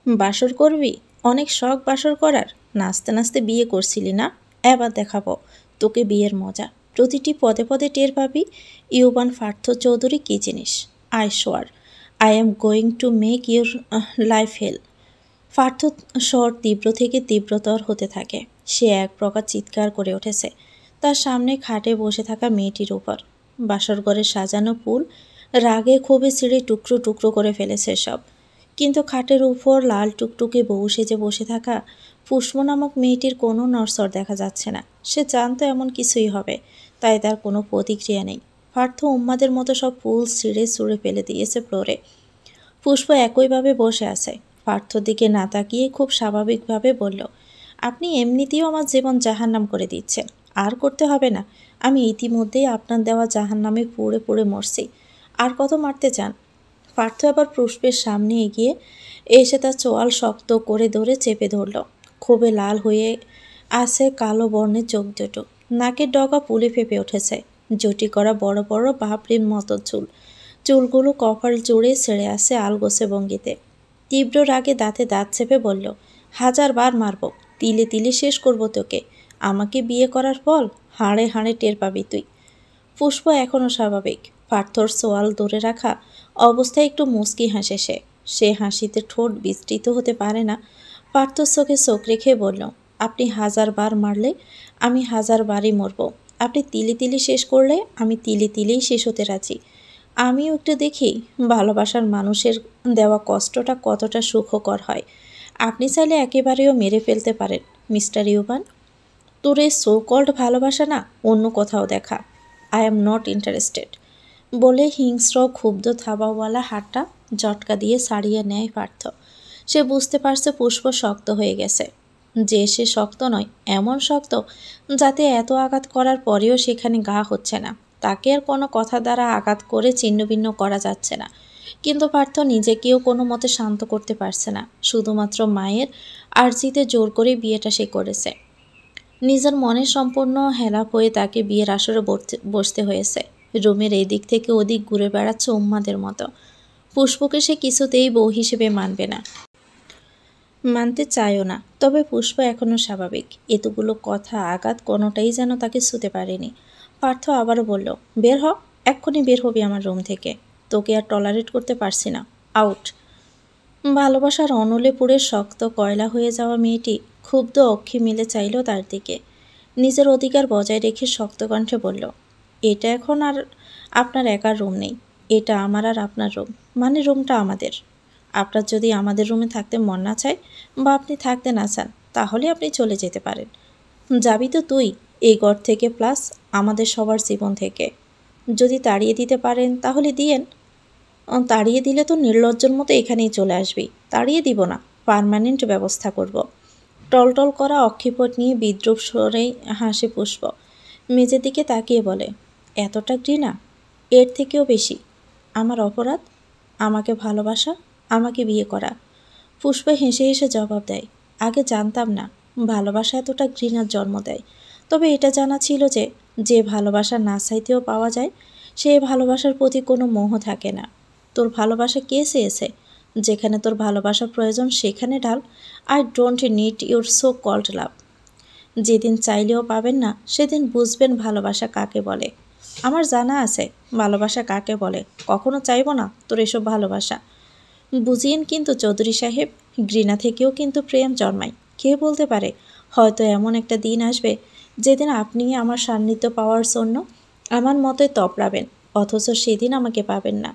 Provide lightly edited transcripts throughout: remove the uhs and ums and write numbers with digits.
বাসর করবি? অনেক শখ বাসর করার। নাচতে নাচতে বিয়ে করছিলি না? এবার দেখাবো তোকে বিয়ের মজা। প্রতিটি পদে পদে টের পাবি ইউবান পার্থ চৌধুরী কী জিনিস। I swear I am going to make your life hell. পার্থ স্বর তীব্র থেকে তীব্রতর হতে থাকে। সে এক প্রকার চিৎকার করে উঠেছে তার সামনে খাটে বসে থাকা মেয়েটির উপর। বাসর ঘরে সাজানো ফুল রাগে ক্ষোভে ছিঁড়ে টুকরো টুকরো করে ফেলেছে সব। কিন্তু খাটের উপর লাল টুকটুকে বউ সেজে বসে থাকা পুষ্প নামক মেয়েটির কোনো নড়চড় দেখা যাচ্ছে না। সে জানতো এমন কিছুই হবে, তাই তার কোনো প্রতিক্রিয়া নেই। পার্থ উম্মাদের মতো সব ফুল ছিঁড়ে ছুঁড়ে ফেলে দিয়েছে ফ্লোরে। পুষ্প একইভাবে বসে আছে। পার্থর দিকে না তাকিয়ে খুব স্বাভাবিকভাবে বলল, আপনি এমনিতেও আমার জীবন জাহান্নাম করে দিচ্ছেন, আর করতে হবে না। আমি ইতিমধ্যেই আপনার দেওয়া জাহান্নামে পুড়ে পুড়ে মরছি, আর কত মারতে চান? পার্থ আবার পুষ্পের সামনে এগিয়ে এসে তার চোয়াল শক্ত করে ধরে চেপে ধরল। ক্ষোভে লাল হয়ে আছে কালো বর্ণের চোখ দুটো, নাকের ডগা পুলে ফেপে উঠেছে। জটি করা বড় বড় বাপড়ির মতো চুলগুলো কপাল জুড়ে ছেড়ে আসে আলগোছে ভঙ্গিতে। তীব্র রাগে দাঁতে দাঁত চেপে বলল, 1000 বার মারব, তিলে তিলে শেষ করব তোকে। আমাকে বিয়ে করার ফল হাড়ে হাড়ে টের পাবি তুই। পুষ্প এখনও স্বাভাবিক। পার্থর সোয়াল ধরে রাখা অবস্থায় একটু মুচকি হাসে সে। সে হাসিতে ঠোঁট বিস্তৃত হতে পারে না। পার্থর চোখে চোখ রেখে বলল, আপনি 1000 বার মারলে আমি 1000 বারই মরব। আপনি তিলে তিলে শেষ করলে আমি তিলে তিলেই শেষ হতে রাজি। আমিও একটু দেখি ভালোবাসার মানুষের দেওয়া কষ্টটা কতটা সুখকর হয়। আপনি চাইলে একেবারেও মেরে ফেলতে পারেন মিস্টার ইউবান। তোর এই সো কল্ড ভালোবাসা না অন্য কোথাও দেখা। আই অ্যাম নট ইন্টারেস্টেড বলে হিংস্র ক্ষুব্ধ থাবাওয়ালা হাতটা ঝটকা দিয়ে ছাড়িয়ে নেয় পার্থ। সে বুঝতে পারছে পুষ্প শক্ত হয়ে গেছে। যে সে শক্ত নয়, এমন শক্ত যাতে এত আঘাত করার পরেও সেখানে ঘা হচ্ছে না। তাকে আর কোনো কথা দ্বারা আঘাত করে ছিন্নভিন্ন করা যাচ্ছে না। কিন্তু পার্থ নিজেকেও কোনো মতে শান্ত করতে পারছে না। শুধুমাত্র মায়ের আর্জিতে জোর করে বিয়েটা সে করেছে। নিজের মনে সম্পূর্ণ হেলাপ হয়ে তাকে বিয়ের আসরে বসতে হয়েছে। রুমের এদিক থেকে ওদিক ঘুরে বেড়াচ্ছে উম্মাদের মতো। পুষ্পকে সে কিছুতেই বউ হিসেবে মানবে না, মানতে চায়ও না। তবে পুষ্প এখনও স্বাভাবিক। এতগুলো কথা আঘাত কোনোটাই যেন তাকে ছুঁতে পারেনি। পার্থ আবারও বলল, বের হ, এক্ষুনি বের হবি আমার রুম থেকে। তোকে আর টলারেট করতে পারছি না, আউট। ভালোবাসার অনলে পুড়ে শক্ত কয়লা হয়ে যাওয়া মেয়েটি ক্ষুব্ধ অক্ষি মিলে চাইল তার দিকে। নিজের অধিকার বজায় রেখে শক্ত কণ্ঠে বলল, এটা এখন আর আপনার একার রুম নেই, এটা আমার আর আপনার রুম, মানে রুমটা আমাদের। আপনার যদি আমাদের রুমে থাকতে মন না চায় বা আপনি থাকতে না চান, তাহলে আপনি চলে যেতে পারেন। যাবি তো তুই এই ঘর থেকে, প্লাস আমাদের সবার জীবন থেকে। যদি তাড়িয়ে দিতে পারেন তাহলে দিয়েন। তাড়িয়ে দিলে তো নির্লজ্জের মতো এখানেই চলে আসবি। তাড়িয়ে দিব না, পার্মানেন্ট ব্যবস্থা করব। টলটল করা অক্ষিপট নিয়ে বিদ্রুপ স্বরেই হাসে পুষ্প। মেজের দিকে তাকিয়ে বলে, এতটা ঘৃণা? এর থেকেও বেশি। আমার অপরাধ? আমাকে ভালোবাসা, আমাকে বিয়ে করা। পুষ্প হেসে হেসে জবাব দেয়, আগে জানতাম না ভালোবাসা এতটা ঘৃণার জন্ম দেয়। তবে এটা জানা ছিল যে যে ভালোবাসা না চাইতেও পাওয়া যায়, সে ভালোবাসার প্রতি কোনো মোহ থাকে না। তোর ভালোবাসা কে চেয়েছে? যেখানে তোর ভালোবাসা প্রয়োজন সেখানে ঢাল। I don't need your so called love. যেদিন চাইলেও পাবেন না সেদিন বুঝবেন ভালোবাসা কাকে বলে। আমার জানা আছে ভালোবাসা কাকে বলে। কখনো চাইব না তোর এসব ভালোবাসা। বুঝিয়েন কিন্তু চৌধুরী সাহেব, ঘৃণা থেকেও কিন্তু প্রেম জন্মায়। কে বলতে পারে, হয়তো এমন একটা দিন আসবে যেদিন আপনি আমার সান্নিধ্য পাওয়ার জন্য আমার মতোই তপড়াবেন, অথচ সেদিন আমাকে পাবেন না।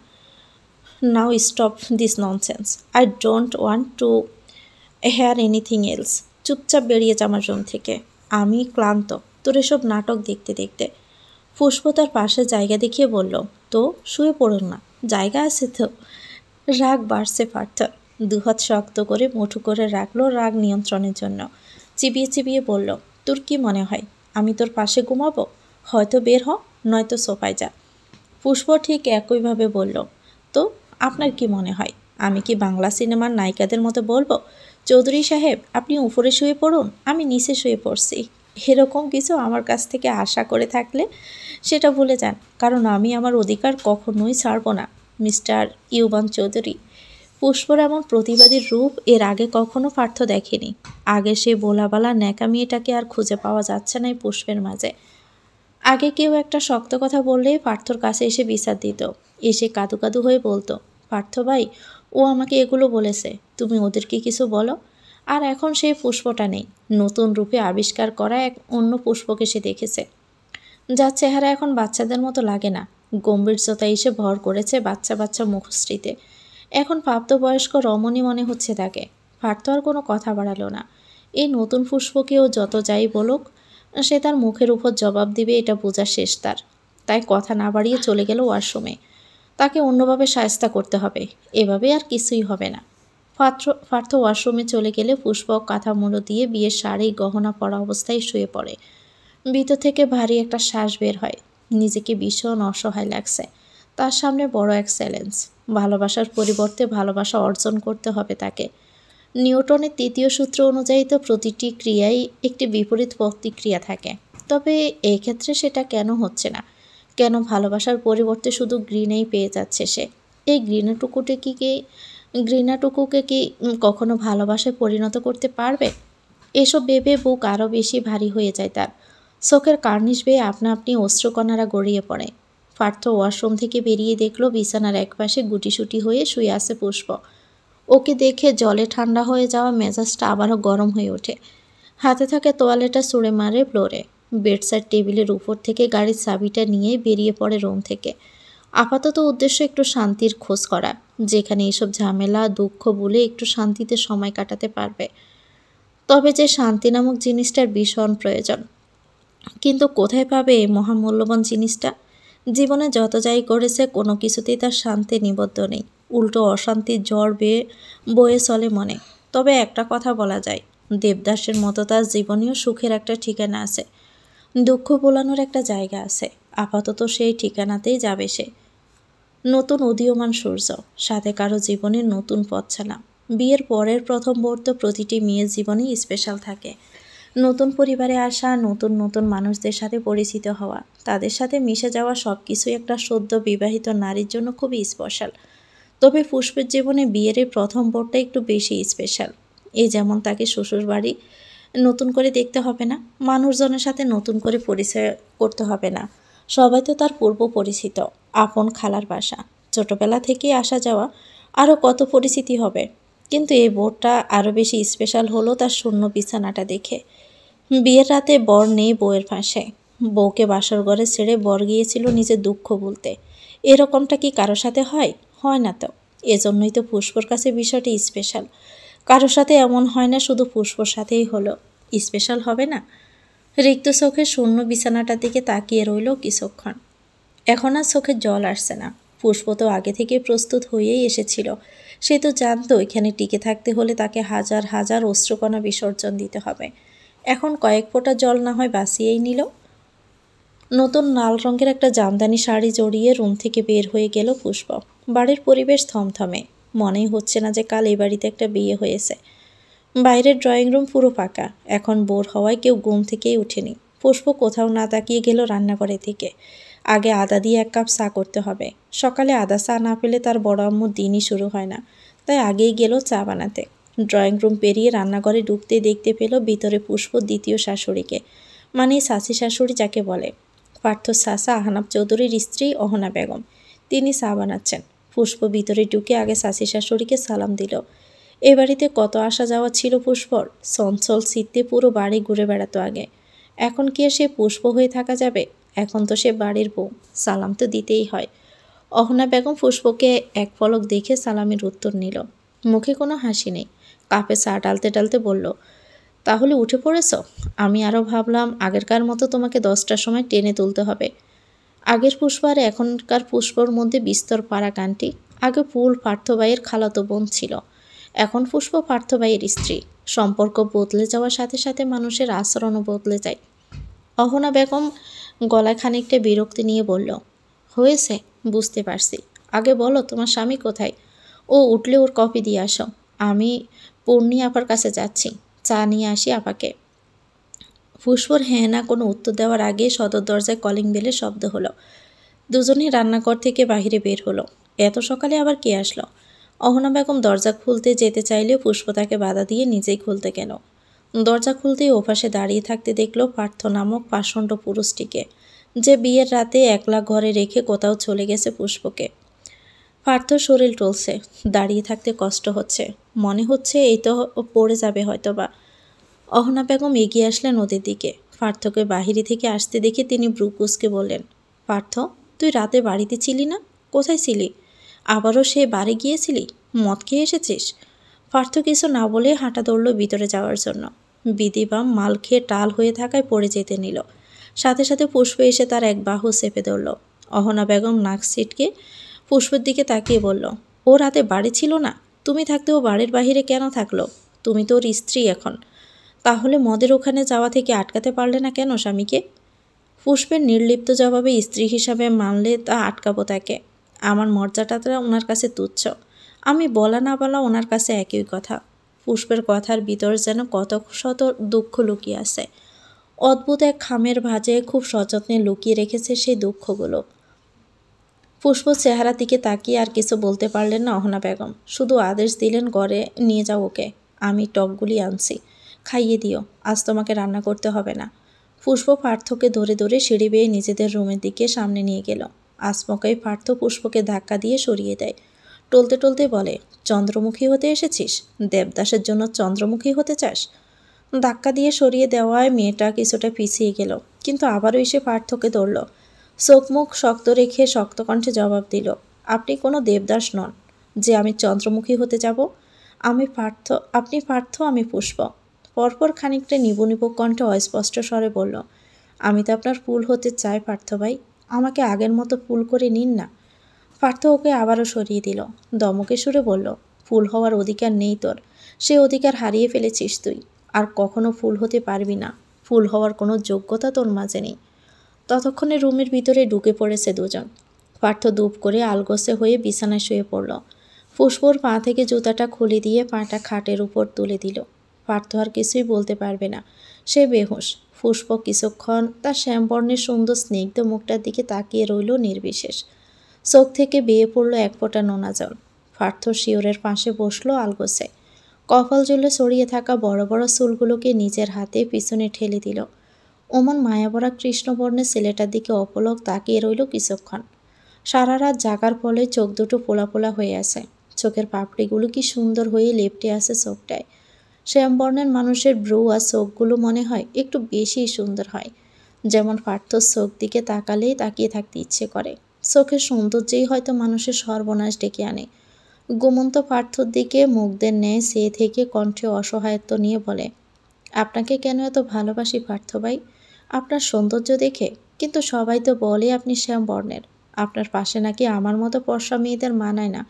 Now stop this nonsense. I don't want to hear anything else. চুপচাপ বেরিয়ে যা আমার রুম থেকে। আমি ক্লান্ত তোর এসব নাটক দেখতে দেখতে। পুষ্প তার পাশে জায়গা দেখিয়ে বলল, তো শুয়ে পড়ুন না, জায়গা আছে তো। রাগ বাড়ছে পার্থর। দুহাত শক্ত করে মুঠো করে রাখলো রাগ নিয়ন্ত্রণের জন্য। চিবিয়ে চিবিয়ে বলল, তোর কি মনে হয় আমি তোর পাশে ঘুমাবো? হয়তো বের হ, নয়তো সোফায় যা। পুষ্প ঠিক একইভাবে বলল, তো আপনার কি মনে হয় আমি কি বাংলা সিনেমার নায়িকাদের মতো বলবো, চৌধুরী সাহেব আপনি উপরে শুয়ে পড়ুন, আমি নিচে শুয়ে পড়ছি? এরকম কিছু আমার কাছ থেকে আশা করে থাকলে সেটা ভুলে যান, কারণ আমি আমার অধিকার কখনোই ছাড়ব না মিস্টার ইউবান চৌধুরী। পুষ্পর এমন প্রতিবাদীর রূপ এর আগে কখনো পার্থ দেখেনি। আগে সে বোলাবালা ন্যাকা মেয়েটাকে আর খুঁজে পাওয়া যাচ্ছে না এই পুষ্পের মাঝে। আগে কেউ একটা শক্ত কথা বললেই পার্থর কাছে এসে বিচার দিত, এসে কাদু কাদু হয়ে বলতো, পার্থ ভাই ও আমাকে এগুলো বলেছে, তুমি ওদেরকে কিছু বলো। আর এখন সেই পুষ্পটা নেই, নতুন রূপে আবিষ্কার করা এক অন্য পুষ্পকে সে দেখেছে, যার চেহারা এখন বাচ্চাদের মতো লাগে না, গম্ভীর্যতা এসে ভর করেছে বাচ্চা বাচ্চা মুখশ্রীতে। এখন প্রাপ্তবয়স্ক রমণী মনে হচ্ছে তাকে। পার্থ আর কোনো কথা বাড়ালো না। এই নতুন পুষ্পকেও যত যাই বলুক, সে তার মুখের উপর জবাব দিবে এটা বোঝা শেষ তার। তাই কথা না বাড়িয়ে চলে গেল ওয়াশরুমে। তাকে অন্যভাবে শায়েস্তা করতে হবে, এভাবে আর কিছুই হবে না। পার্থ ওয়াশরুমে চলে গেলে পুষ্প কাঁথা মুড়ো দিয়ে বিয়ের শাড়ি গহনা পরা অবস্থায় শুয়ে পড়ে। ভিতর থেকে ভারী একটা শ্বাস বের হয়। নিজেকে ভীষণ অসহায় লাগছে। তার সামনে বড় এক চ্যালেঞ্জ। ভালোবাসার পরিবর্তে ভালোবাসা অর্জন করতে হবে তাকে। নিউটনের তৃতীয় সূত্র অনুযায়ী তো প্রতিটি ক্রিয়াই একটি বিপরীত প্রতিক্রিয়া থাকে। তবে এই ক্ষেত্রে সেটা কেন হচ্ছে না? কেন ভালোবাসার পরিবর্তে শুধু ঘৃণাই পেয়ে যাচ্ছে সে? এই ঘৃণাটুকুকে কি কখনো ভালোবাসায় পরিণত করতে পারবে? এসব ভেবে বুক আরও বেশি ভারী হয়ে যায় তার। চোখের কার্নিশ বেয়ে আপনা আপনি অশ্রুকণারা গড়িয়ে পড়ে। পার্থ ওয়াশরুম থেকে বেরিয়ে দেখল বিছানার একপাশে গুটিসুটি হয়ে শুয়ে আছে পুষ্প। ওকে দেখে জলে ঠান্ডা হয়ে যাওয়া মেজাজটা আবারও গরম হয়ে ওঠে। হাতে থাকা তোয়ালেটা ছুঁড়ে মারে ফ্লোরে। বেডসাইড টেবিলের উপর থেকে গাড়ির চাবিটা নিয়ে বেরিয়ে পড়ে রুম থেকে। আপাতত উদ্দেশ্য একটু শান্তির খোঁজ করা, যেখানে এসব ঝামেলা দুঃখ ভুলে একটু শান্তিতে সময় কাটাতে পারবে। তবে যে শান্তি নামক জিনিসটার ভীষণ প্রয়োজন। কিন্তু কোথায় পাবে এই মহামূল্যবান জিনিসটা? জীবনে যত যাই করেছে কোনো কিছুতেই তার শান্তি নিবদ্ধ নেই। উল্টো অশান্তির ঝড় বয়ে চলে মনে। তবে একটা কথা বলা যায়, দেবদাসের মতো তার জীবনেও সুখের একটা ঠিকানা আছে, দুঃখ ভোলানোর একটা জায়গা আছে। আপাতত সেই ঠিকানাতেই যাবে সে। নতুন উদীয়মান সূর্য, সাথে কারো জীবনের নতুন পথছানা। বিয়ের পরের প্রথম মুহূর্ত প্রতিটি মেয়ের জীবনেই স্পেশাল থাকে। নতুন পরিবারে আসা, নতুন নতুন মানুষদের সাথে পরিচিত হওয়া, তাদের সাথে মিশে যাওয়া সব কিছুই একটা সদ্য বিবাহিত নারীর জন্য খুবই স্পেশাল। তবে পুষ্পের জীবনে বিয়ের এই প্রথম ভোরটা একটু বেশি স্পেশাল। এই যেমন তাকে শ্বশুর বাড়ি নতুন করে দেখতে হবে না, মানুষজনের সাথে নতুন করে পরিচয় করতে হবে না। সবাই তো তার পূর্ব পরিচিত, আপন খালার বাসা, ছোটবেলা থেকেই আসা যাওয়া, আরও কত পরিচিতি হবে। কিন্তু এই ভোরটা আরও বেশি স্পেশাল হলো তার শূন্য বিছানাটা দেখে। বিয়ের রাতে বর নেই বউয়ের পাশে। বউকে বাসর ঘরে ছেড়ে বর গিয়েছিল নিজের দুঃখ বলতে। এরকমটা কি কারোর সাথে হয়? হয় না তো। এজন্যই তো পুষ্পর কাছে বিষয়টি স্পেশাল। কারোর সাথে এমন হয় না, শুধু পুষ্পর সাথেই হলো। স্পেশাল হবে না? রিক্ত চোখে শূন্য বিছানাটার দিকে তাকিয়ে রইল কিছুক্ষণ। এখন আর চোখে জল আসছে না। পুষ্প তো আগে থেকে প্রস্তুত হয়েই এসেছিল। সে তো জানতো এখানে টিকে থাকতে হলে তাকে হাজার হাজার অশ্রুকণা বিসর্জন দিতে হবে। এখন কয়েক ফোঁটা জল না হয় বাঁচিয়েই নিল। নতুন লাল রঙের একটা জামদানি শাড়ি জড়িয়ে রুম থেকে বের হয়ে গেল পুষ্প। বাড়ির পরিবেশ থমথমে। মনেই হচ্ছে না যে কাল এই বাড়িতে একটা বিয়ে হয়েছে। বাইরের ড্রয়িং রুম পুরো ফাঁকা। এখন বোর হওয়ায় কেউ ঘুম থেকেই ওঠেনি। পুষ্প কোথাও না তাকিয়ে গেল রান্নাঘরের দিকে। আগে আদা দিয়ে 1 কাপ চা করতে হবে। সকালে আদা চা না পেলে তার বড় আম্মুর দিনই শুরু হয় না। তাই আগেই গেল চা বানাতে। ড্রয়িং রুম পেরিয়ে রান্নাঘরে ঢুকতেই দেখতে পেল ভিতরে পুষ্প দ্বিতীয় শাশুড়িকে, মানে চাচি শাশুড়ি যাকে বলে। পার্থর চাচা আহনাব চৌধুরীর স্ত্রী অহনা বেগম। তিনি চা বানাচ্ছেন। পুষ্প ভিতরে ঢুকে আগে চাচি শাশুড়িকে সালাম দিল। এ বাড়িতে কত আসা যাওয়া ছিল পুষ্পর। চঞ্চল চিত্তে পুরো বাড়ি ঘুরে বেড়াতো আগে। এখন কি আর সে পুষ্প হয়ে থাকা যাবে? এখন তো সে বাড়ির বউ, সালাম তো দিতেই হয়। অহনা বেগম পুষ্পকে এক পলক দেখে সালামের উত্তর নিল। মুখে কোনো হাসি নেই। কাপে চা ডালতে ডালতে বলল, তাহলে উঠে পড়েছ? আমি আরও ভাবলাম আগেরকার মতো তোমাকে 10টার সময় টেনে তুলতে হবে। আগের পুষ্প আর এখনকার পুষ্পর মধ্যে বিস্তর ফারাক আন্টি। আগে ফুল পার্থবাইয়ের খালাতো বোন ছিল, এখন পুষ্প পার্থবাইয়ের স্ত্রী। সম্পর্ক বদলে যাওয়ার সাথে সাথে মানুষের আচরণও বদলে যায়। অহনা বেগম গলায় খানিকটা বিরক্তি নিয়ে বলল, হয়েছে, বুঝতে পারছি। আগে বলো তোমার স্বামী কোথায়? ও উঠলে ওর কফি দিয়ে আসো। আমি পূর্ণি আপার কাছে যাচ্ছি, চা নিয়ে আসি আপাকে। পুষ্পর হ্যাঁ না কোনো উত্তর দেওয়ার আগে সদর দরজায় কলিং বেলের শব্দ হলো। দুজনেই রান্নাঘর থেকে বাহিরে বের হলো। এত সকালে আবার কে আসলো? অহনা বেগম দরজা খুলতে যেতে চাইলেও পুষ্প তাকে বাধা দিয়ে নিজেই খুলতে গেল। দরজা খুলতেই ওপাশে দাঁড়িয়ে থাকতে দেখল পার্থ নামক পাষণ্ড পুরুষটিকে, যে বিয়ের রাতে একলা ঘরে রেখে কোথাও চলে গেছে পুষ্পকে। পার্থর শরীর টলছে, দাঁড়িয়ে থাকতে কষ্ট হচ্ছে, মনে হচ্ছে এই তো পড়ে যাবে হয়তোবা। অহনা বেগম এগিয়ে আসলেন ওদের দিকে। পার্থকে বাহিরে থেকে আসতে দেখে তিনি ব্রু কুঁচকে বললেন, পার্থ, তুই রাতে বাড়িতে ছিলি না? কোথায় ছিলি? আবারও সে বাড়ি গিয়েছিলি? মদ খেয়ে এসেছিস? পার্থ কিছু না বলে হাঁটা ধরল ভিতরে যাওয়ার জন্য। বিধিবাম মাল খেয়ে টাল হয়ে থাকায় পড়ে যেতে নিল। সাথে সাথে পুষ্প এসে তার এক বাহু চেপে ধরল। অহনা বেগম নাক ছিটকে পুষ্পের দিকে তাকিয়ে বলল, ও রাতে বাড়ি ছিল না? তুমি থাকতে ও বাড়ির বাহিরে কেন থাকলো? তুমি তো ওর স্ত্রী এখন। তাহলে মদের ওখানে যাওয়া থেকে আটকাতে পারলে না কেন স্বামীকে? পুষ্পের নির্লিপ্ত জবাবে স্ত্রী হিসাবে মানলে তা আটকাবো তাকে? আমার মর্যাদাটা ওনার কাছে তুচ্ছ। আমি বলা না বলা ওনার কাছে একই কথা। পুষ্পের কথার ভিতর যেন কত শত দুঃখ লুকিয়ে আছে। অদ্ভুত এক খামের ভাঁজে খুব সযত্নে লুকিয়ে রেখেছে সেই দুঃখগুলো। পুষ্প চেহারা দিকে তাকিয়ে আর কিছু বলতে পারলেন না অহনা বেগম। শুধু আদেশ দিলেন, ঘরে নিয়ে যাও ওকে, আমি টকগুলি আনছি, খাইয়ে দিও, আজ তোমাকে রান্না করতে হবে না। পুষ্প পার্থকে ধরে ধরে সিঁড়ি বেয়ে নিজেদের রুমের দিকে সামনে নিয়ে গেল। আচমকাই পার্থ পুষ্পকে ধাক্কা দিয়ে সরিয়ে দেয়। টলতে টলতে বলে, চন্দ্রমুখী হতে এসেছিস? দেবদাসের জন্য চন্দ্রমুখী হতে চাস? ধাক্কা দিয়ে সরিয়ে দেওয়ায় মেয়েটা কিছুটা পিছিয়ে গেল, কিন্তু আবারও এসে পার্থকে ধরল। চোখ মুখ শক্ত রেখে শক্ত কণ্ঠে জবাব দিল, আপনি কোনো দেবদাস নন যে আমি চন্দ্রমুখী হতে যাব। আমি পার্থ, আপনি পার্থ, আমি পুষ্প। পরপর খানিকটা নিবু নিবু কণ্ঠে অস্পষ্ট স্বরে বলল, আমি তো আপনার ফুল হতে চাই পার্থ ভাই, আমাকে আগের মতো ফুল করে নিন না। পার্থ ওকে আবারও সরিয়ে দিল। দমকে সুরে বলল, ফুল হওয়ার অধিকার নেই তোর, সে অধিকার হারিয়ে ফেলেছিস তুই, আর কখনো ফুল হতে পারবি না। ফুল হওয়ার কোনো যোগ্যতা তোর মাঝে নেই। ততক্ষণে রুমের ভিতরে ঢুকে পড়েছে দুজন। পার্থ দুপ করে আলগোছে হয়ে বিছানায় শুয়ে পড়ল। পুষ্পর পা থেকে জুতাটা খুলে দিয়ে পাটা খাটের উপর তুলে দিল। পার্থ আর কিছুই বলতে পারবে না, সে বেহুশ। পুষ্প কিছুক্ষণ তার শ্যামবর্ণের সুন্দর স্নিগ্ধ মুখটার দিকে তাকিয়ে রইল নির্বিশেষ। চোখ থেকে বেয়ে পড়ল এক ফোঁটা নোনা জল। পার্থ শিওরের পাশে বসল আলগোছে। কপাল জলে ছড়িয়ে থাকা বড় বড় চুলগুলোকে নিজের হাতে পিছনে ঠেলে দিল। ওমন মায়াভরা কৃষ্ণবর্ণের ছেলেটার দিকে অপলক তাকিয়ে রইল কিছুক্ষণ। সারা রাত জাগার ফলে চোখ দুটো পোলা পোলা হয়ে আছে। চোখের পাপড়িগুলো কি সুন্দর হয়ে লেপটে আছে চোখটায়। শ্যামবর্ণের মানুষের ব্রু আর চোখগুলো মনে হয় একটু বেশি সুন্দর হয়। যেমন পার্থর চোখ দিকে তাকালেই তাকিয়ে থাকতে ইচ্ছে করে। চোখের সৌন্দর্যেই হয়তো মানুষের সর্বনাশ ডেকে আনে। ঘুমন্ত পার্থর দিকে মুগ্ধের ন্যায় চেয়ে থেকে কণ্ঠে অসহায়ত্ব নিয়ে বলে, আপনাকে কেন এত ভালোবাসি পার্থ ভাই? আপনার সৌন্দর্য দেখে। কিন্তু সবাই তো বলে আপনি শ্যামবর্ণের, আপনার পাশে নাকি আমার মতো ফর্সা মেয়েদের মানায় না।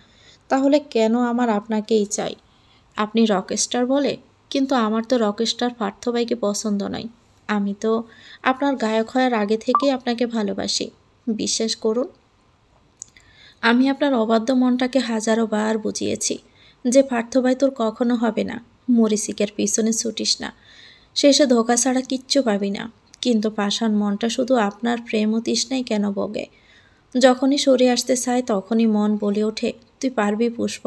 তাহলে কেন আমার আপনাকেই চাই? আপনি রকস্টার বলে, কিন্তু আমার তো রকস্টার পার্থ ভাইকে পছন্দ নয়। আমি তো আপনার গায়ক হওয়ার আগে থেকেই আপনাকে ভালোবাসি। বিশ্বাস করুন, আমি আপনার অবাধ্য মনটাকে হাজারো বার বুঝিয়েছি যে পার্থ ভাই তোর কখনো হবে না। মরিচিকের পিছনে ছুটিস না, শেষে ধোকা ছাড়া কিচ্ছু পাবি না। কিন্তু পাষাণ মনটা শুধু আপনার প্রেম ও তৃষ্ণাই কেন বগে? যখনই সরে আসতে চায় তখনই মন বলে ওঠে, তুই পারবি পুষ্প,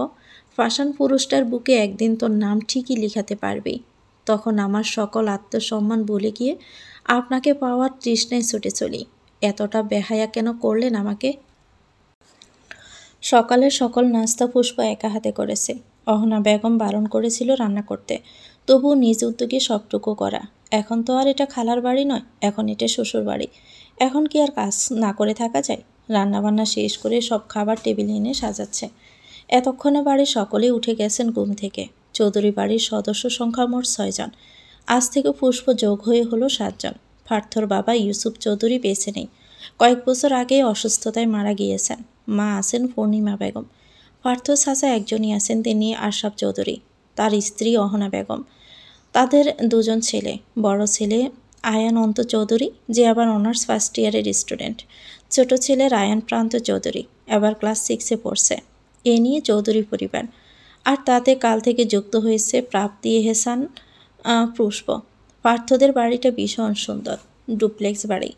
পাষাণ পুরুষটার বুকে একদিন তোর নাম ঠিকই লিখাতে পারবি। তখন আমার সকল আত্মসম্মান বলে গিয়ে আপনাকে পাওয়ার তৃষ্ণায় ছুটে চলি। এতটা বেহায়া কেন করলেন আমাকে? সকালের সকল নাস্তা পুষ্প একা হাতে করেছে। অহনা বেগম বারণ করেছিল রান্না করতে, তবুও নিজ উদ্যোগে সবটুকু করা। এখন তো আর এটা খালার বাড়ি নয়, এখন এটা শ্বশুর বাড়ি। এখন কি আর কাজ না করে থাকা যায়? রান্নাবান্না শেষ করে সব খাবার টেবিলে এনে সাজাচ্ছে। এতক্ষণে বাড়ির সকলেই উঠে গেছেন ঘুম থেকে। চৌধুরী বাড়ির সদস্য সংখ্যা মোট 6 জন। আজ থেকে পুষ্প যোগ হয়ে হলো 7 জন। পার্থর বাবা ইউসুফ চৌধুরী বেঁচে নেই, কয়েক বছর আগে অসুস্থতায় মারা গিয়েছেন। মা আছেন পূর্ণিমা বেগম। পার্থ চাচা একজনই আছেন, তিনি আশরাফ চৌধুরী, তার স্ত্রী অহনা বেগম। তাদের দুজন ছেলে, বড় ছেলে আয়ান অন্ত চৌধুরী, যে আবার অনার্স ফার্স্ট ইয়ারের স্টুডেন্ট। ছোট ছেলে রায়ান প্রান্ত চৌধুরী, এবার ক্লাস 6-এ পড়ছে। এ নিয়ে চৌধুরী পরিবার। আর তাতে কাল থেকে যুক্ত হয়েছে প্রাপ্তি এহসান পুষ্প। পার্থদের বাড়িটা ভীষণ সুন্দর, ডুপ্লেক্স বাড়ি।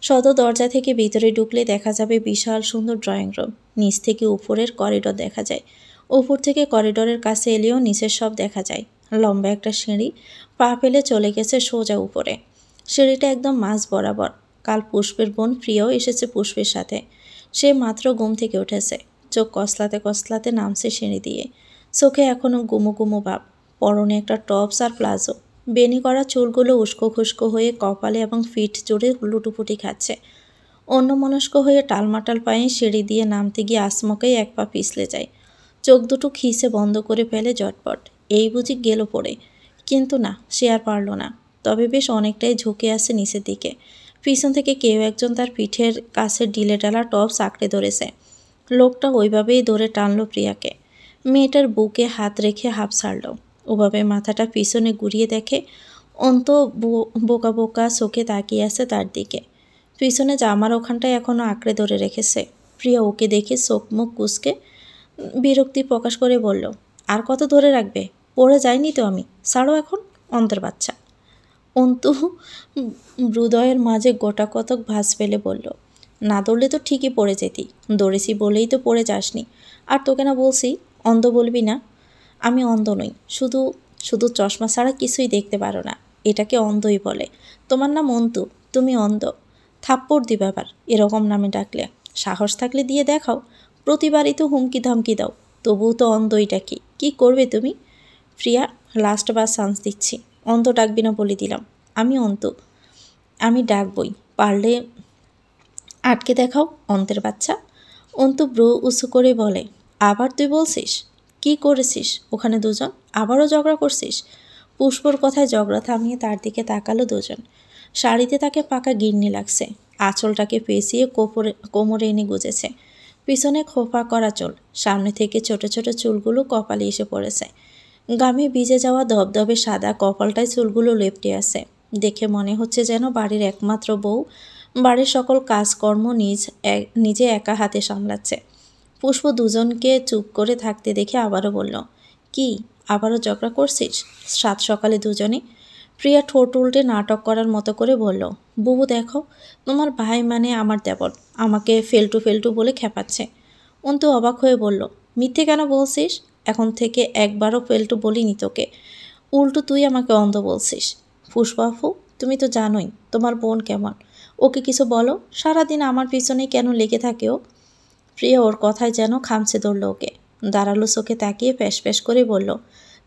সদর দরজা থেকে ভিতরে ঢুকলে দেখা যাবে বিশাল সুন্দর ড্রয়িং রুম। নিচ থেকে উপরের করিডোর দেখা যায়। উপর থেকে করিডোরের কাছে এলেও নিচের সব দেখা যায়। লম্বা একটা সিঁড়ি, পা ফেলে চলে গেছে সোজা উপরে। সিঁড়িটা একদম মাঝ বরাবর। কাল পুষ্পের বোন প্রিয়াও এসেছে পুষ্পের সাথে। সে মাত্র ঘুম থেকে উঠেছে, চোখ কসলাতে কসলাতে নামছে সিঁড়ি দিয়ে। চোখে এখনও গুমো গুমো ভাব। পরনে একটা টপস আর প্লাজো। বেনি করা চুলগুলো উস্কো খুস্কো হয়ে কপালে এবং ফিট জুড়ে লুটুপুটি খাচ্ছে। অন্যমনস্ক হয়ে টালমাটাল পায়ে সিঁড়ি দিয়ে নামতে গিয়ে আসমকাই এক পা পিছলে যায়। চোখ দুটো খিসে বন্ধ করে ফেলে জটপট। এই বুঝি গেল পড়ে। কিন্তু না, সে আর পারল না। তবে বেশ অনেকটাই ঝুঁকে আসে নিচের দিকে। পিছন থেকে কেউ একজন তার পিঠের কাছে ডিলে ডালা টপস আঁকড়ে ধরেছে। লোকটা ওইভাবেই ধরে টানল প্রিয়াকে। মেয়েটার বুকে হাত রেখে হাঁপ ছাড়ল। ওভাবে মাথাটা পিছনে ঘুরিয়ে দেখে অন্ত বোকা বোকা চোখে তাকিয়ে আছে তার দিকে। পিছনে জামার ওখানটায় এখনও আঁকড়ে ধরে রেখেছে। প্রিয়া ওকে দেখে চোখ মুখ কুঁচকে বিরক্তি প্রকাশ করে বলল, আর কত ধরে রাখবে? পড়ে যায়নি তো আমি, ছাড়ো এখন, অন্তর বাচ্চা। অন্তু হৃদয়ের মাঝে গোটা কতক ভাঁজ ফেলে বলল, না দৌড়লে তো ঠিকই পড়ে যেতি, দৌড়েছি বলেই তো পড়ে যাসনি। আর তোকে না বলছি অন্ধ বলবি না। আমি অন্ধ নই, শুধু শুধু চশমা ছাড়া কিছুই দেখতে পারো না, এটাকে অন্ধই বলে। তোমার নাম অন্তু, তুমি অন্ধ। থাপ্পড় দিবে আবার এরকম নামে ডাকলে। সাহস থাকলে দিয়ে দেখাও। প্রতিবারই তো হুমকি ধামকি দাও, তবুও তো অন্ধইটা কি করবে তুমি? প্রিয়া, লাস্ট বার চান্স দিচ্ছি, অন্ত ডাকবি না বলে দিলাম। আমি অন্ত, আমি ডাকবই, পারলে আটকে দেখাও অন্তের বাচ্চা। অন্তু ব্রু উঁচু করে বলে, আবার তুই বলছিস? কি করেছিস ওখানে দুজন? আবারও ঝগড়া করছিস? পুষ্পর কথায় ঝগড়া থামিয়ে তার দিকে তাকালো দুজন। শাড়িতে তাকে পাকা গিন্নি লাগছে। আঁচলটাকে পেঁচিয়ে কোমরে এনে গুজেছে। পিছনে খোপা করা চুল, সামনে থেকে ছোট ছোট চুলগুলো কপালে এসে পড়েছে। গামে ভিজে যাওয়া ধবধবে সাদা কপালটায় চুলগুলো লেপটে আছে। দেখে মনে হচ্ছে যেন বাড়ির একমাত্র বউ বাড়ির সকল কাজকর্ম নিজে একা হাতে সামলাচ্ছে। পুষ্প দুজনকে চুপ করে থাকতে দেখে আবারও বলল, কি আবারও ঝগড়া করছিস সাত সকালে দুজনে? প্রিয়া ঠোঁট উল্টে নাটক করার মতো করে বলল, বুবু দেখো, তোমার ভাই মানে আমার দেবর আমাকে ফেলটু ফেলটু বলে খেপাচ্ছে। অন্তু অবাক হয়ে বলল, মিথ্যে কেন বলছিস? এখন থেকে একবারও ফেলটু বলিনি তোকে, উল্টো তুই আমাকে অন্ধ বলছিস। পুষ্পাফু, তুমি তো জানোই তোমার বোন কেমন, ওকে কিছু বলো, সারাদিন আমার পিছনে কেন লেগে থাকে ও? প্রিয়া ওর কথায় যেন খামছে ধরল ওকে। দাঁড়ালো চোখে তাকিয়ে ফ্যাস ফ্যাস করে বলল,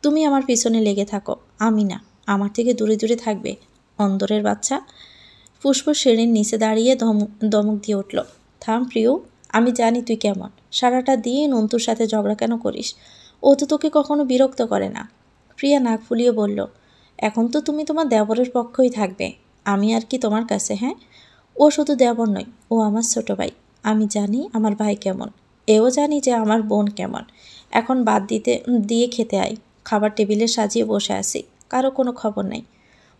তুমি আমার পিছনে লেগে থাকো, আমি না। আমার থেকে দূরে দূরে থাকবে অন্দরের বাচ্চা। পুষ্প সিঁড়ির নিচে দাঁড়িয়ে দমক দিয়ে উঠল, থাম প্রিয়, আমি জানি তুই কেমন। সারাটা দিন অন্তুর সাথে ঝগড়া কেন করিস? ও তো তোকে কখনো বিরক্ত করে না। প্রিয়া নাক ফুলিয়ে বলল, এখন তো তুমি তোমার দেবরের পক্ষই থাকবে, আমি আর কি তোমার কাছে? হ্যাঁ, ও শুধু দেবর নয়, ও আমার ছোট ভাই। আমি জানি আমার ভাই কেমন, এও জানি যে আমার বোন কেমন। এখন বাদ দিয়ে খেতে আয়। খাবার টেবিলে সাজিয়ে বসে আছি, কারো কোনো খবর নেই।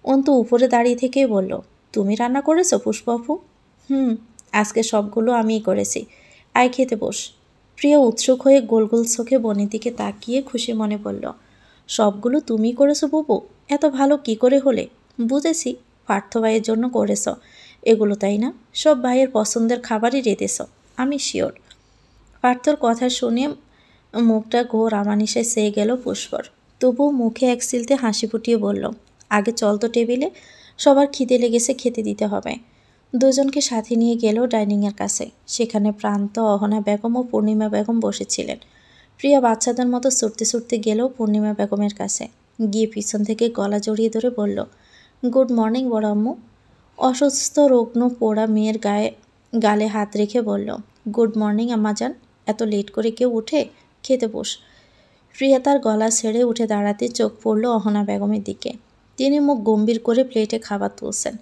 অন্তু উপরে দাঁড়িয়ে থেকেই বলল, তুমি রান্না করেছো পুষ্পাপু? আজকে সবগুলো আমিই করেছি, আয় খেতে বস। প্রিয়া উৎসুক হয়ে গোল গোল চোখে বোনের দিকে তাকিয়ে খুশি মনে বলল, সবগুলো তুমি করেছো বুবু? এত ভালো কি করে হলে? বুঝেছি, পার্থ ভাইয়ের জন্য করেছ এগুলো, তাই না? সব ভাইয়ের পছন্দের খাবারই রেঁধেছ, আমি শিওর। পার্থর কথা শুনে মুখটা ঘোর আমানিশায় চেয়ে গেল পুষ্পর। তবুও মুখে এক সিলতে হাসি ফুটিয়ে বলল, আগে চল তো টেবিলে, সবার খিদে লেগেছে, খেতে দিতে হবে। দুজনকে সাথে নিয়ে গেল ডাইনিংয়ের কাছে। সেখানে প্রান্ত, অহনা বেগম ও পূর্ণিমা বেগম বসেছিলেন। প্রিয়া বাচ্চাদের মতো ছুটতে ছুটতে গেলেও পূর্ণিমা বেগমের কাছে গিয়ে পিছন থেকে গলা জড়িয়ে ধরে বলল, গুড মর্নিং বড় আম্মু। অসুস্থ রুগ্ন পোড়া মেয়ের গালে হাত রেখে বলল, গুড মর্নিং আম্মাজান। এত লেট করে কেউ উঠে? খেতে বস। প্রিয়া তার গলা ছেড়ে উঠে দাঁড়াতে চোখ পড়ল অহনা বেগমের দিকে। তিনি মুখ গম্ভীর করে প্লেটে খাবার তুলছেন।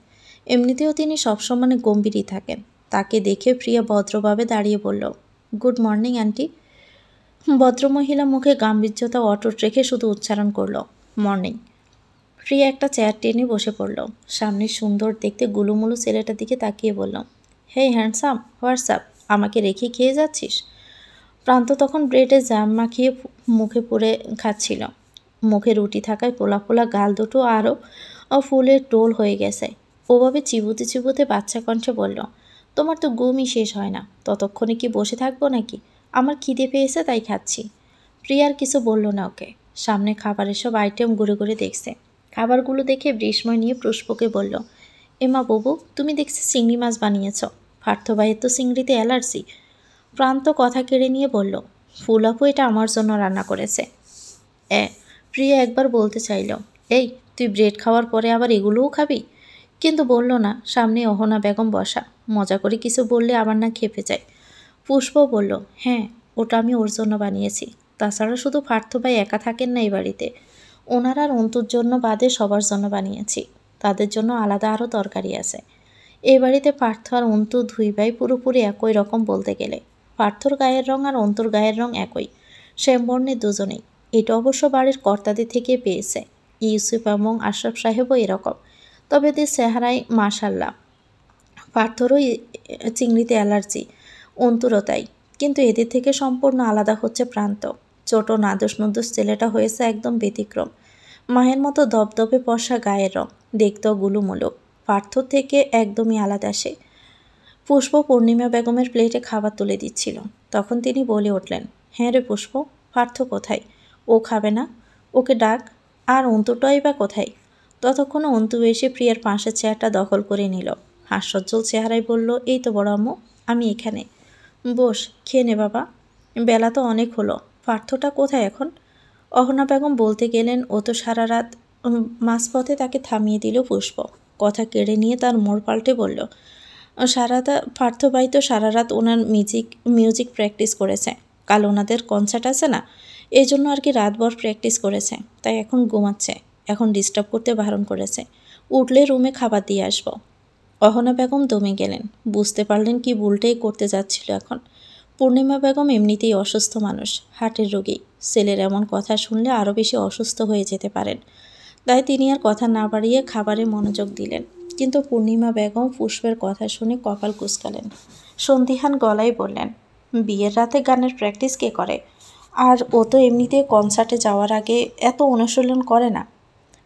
এমনিতেও তিনি সবসময় গম্ভীরই থাকেন। তাকে দেখে প্রিয়া ভদ্রভাবে দাঁড়িয়ে বলল, গুড মর্নিং আন্টি। ভদ্রমহিলা মুখে গাম্ভীর্যতা অটুট রেখে শুধু উচ্চারণ করল, মর্নিং। প্রিয়া একটা চেয়ার টেনে বসে পড়ল। সামনে সুন্দর দেখতে গুলুমুলু ছেলেটার দিকে তাকিয়ে বলল, হে হ্যান্ডসাম, হোয়াটসঅ্যাপ, আমাকে রেখে খেয়ে যাচ্ছিস? প্রান্ত তখন ব্রেডে জ্যাম মাখিয়ে মুখে পুরে খাচ্ছিল। মুখে রুটি থাকায় পোলা পোলা গাল দুটো আরও ফুলের টোল হয়ে গেছে। ওভাবে চিবুতে চিবুতে বাচ্চা কণ্ঠে বলল, তোমার তো ঘুমই শেষ হয় না, ততক্ষণে কি বসে থাকবো নাকি? আমার খিদে পেয়েছে তাই খাচ্ছি। প্রিয়ার কিছু বলল না ওকে। সামনে খাবারের সব আইটেম ঘুরে ঘুরে দেখছে। খাবারগুলো দেখে বিস্ময় নিয়ে পুষ্পকে বলল, এমা বাবু, তুমি দেখছি চিংড়ি মাছ বানিয়েছ। পার্থ ভাইয়ের তো চিংড়িতে অ্যালার্জি। প্রান্ত কথা কেড়ে নিয়ে বলল, ফুল আপু এটা আমার জন্য রান্না করেছে। প্রিয়া একবার বলতে চাইল, এই তুই ব্রেড খাওয়ার পরে আবার এগুলোও খাবি? কিন্তু বলল না। সামনে অহনা বেগম বসা। মজা করে কিছু বললে আবার না খেপে যায়। পুষ্প বলল, হ্যাঁ, ওটা আমি ওর জন্য বানিয়েছি। তাছাড়া শুধু পার্থ ভাই একা থাকেন না এই বাড়িতে। ওনার আর অন্তুর জন্য বাদে সবার জন্য বানিয়েছি। তাদের জন্য আলাদা আরও তরকারি আছে। এই বাড়িতে পার্থ আর অন্তু দুই ভাই পুরোপুরি একই রকম বলতে গেলে। পার্থর গায়ের রং আর অন্তুর গায়ের রং একই, শ্যামবর্ণের দুজনেই। এটা অবশ্য বাড়ির কর্তাদের থেকে পেয়েছে। ইউসুফ এবং আশরাফ সাহেবও এরকম। তবে এদের চেহারায় মাশাল্লাহ। পার্থরও চিংড়িতে অ্যালার্জি, অন্তুরও তাই। কিন্তু এদের থেকে সম্পূর্ণ আলাদা হচ্ছে প্রান্ত। ছোট নাদুস নুদুস ছেলেটা হয়েছে একদম ব্যতিক্রম। মায়ের মতো দপদপে পশা গায়ের রং, দেখতেও গুলুমুলু। পার্থ থেকে একদমই আলাদা সে। পুষ্প পূর্ণিমা বেগমের প্লেটে খাবার তুলে দিচ্ছিল। তখন তিনি বলে উঠলেন, হ্যাঁ রে পুষ্প, পার্থ কোথায়? ও খাবে না? ওকে ডাক। আর অন্তুটাই বা কোথায়? ততক্ষণে অন্তু এসে প্রিয়ার পাশের চেয়ারটা দখল করে নিল। হাস্যোজ্জ্বল চেহারায় বলল, এই তো বড় আম্মু, আমি এখানে। বস, খেয়ে নে বাবা, বেলা তো অনেক হলো। পার্থটা কোথায় এখন? অহনা বেগম বলতে গেলেন, ও তো সারা রাত। মাঝপথে তাকে থামিয়ে দিল পুষ্প। কথা কেড়ে নিয়ে তার মোড় পাল্টে বলল, পার্থ ভাই তো সারা রাত ওনার মিউজিক প্র্যাকটিস করেছে। কাল ওনাদের কনসার্ট আছে না, এই জন্য আর কি রাতভর প্র্যাকটিস করেছে। তাই এখন ঘুমাচ্ছে। এখন ডিস্টার্ব করতে বারণ করেছে। উঠলে রুমে খাবার দিয়ে আসবো। অহনা বেগম দমে গেলেন। বুঝতে পারলেন কি ভুলটাই করতে যাচ্ছিল এখন। পূর্ণিমা বেগম এমনিতেই অসুস্থ মানুষ, হার্টের রোগী। ছেলের এমন কথা শুনলে আরও বেশি অসুস্থ হয়ে যেতে পারেন। তাই তিনি আর কথা না বাড়িয়ে খাবারে মনোযোগ দিলেন। কিন্তু পূর্ণিমা বেগম পুষ্পের কথা শুনে কপাল কুঁচকালেন। সন্দিহান গলায় বললেন, বিয়ের রাতে গানের প্র্যাকটিস কে করে? আর ও তো এমনিতে কনসার্টে যাওয়ার আগে এত অনুশীলন করে না।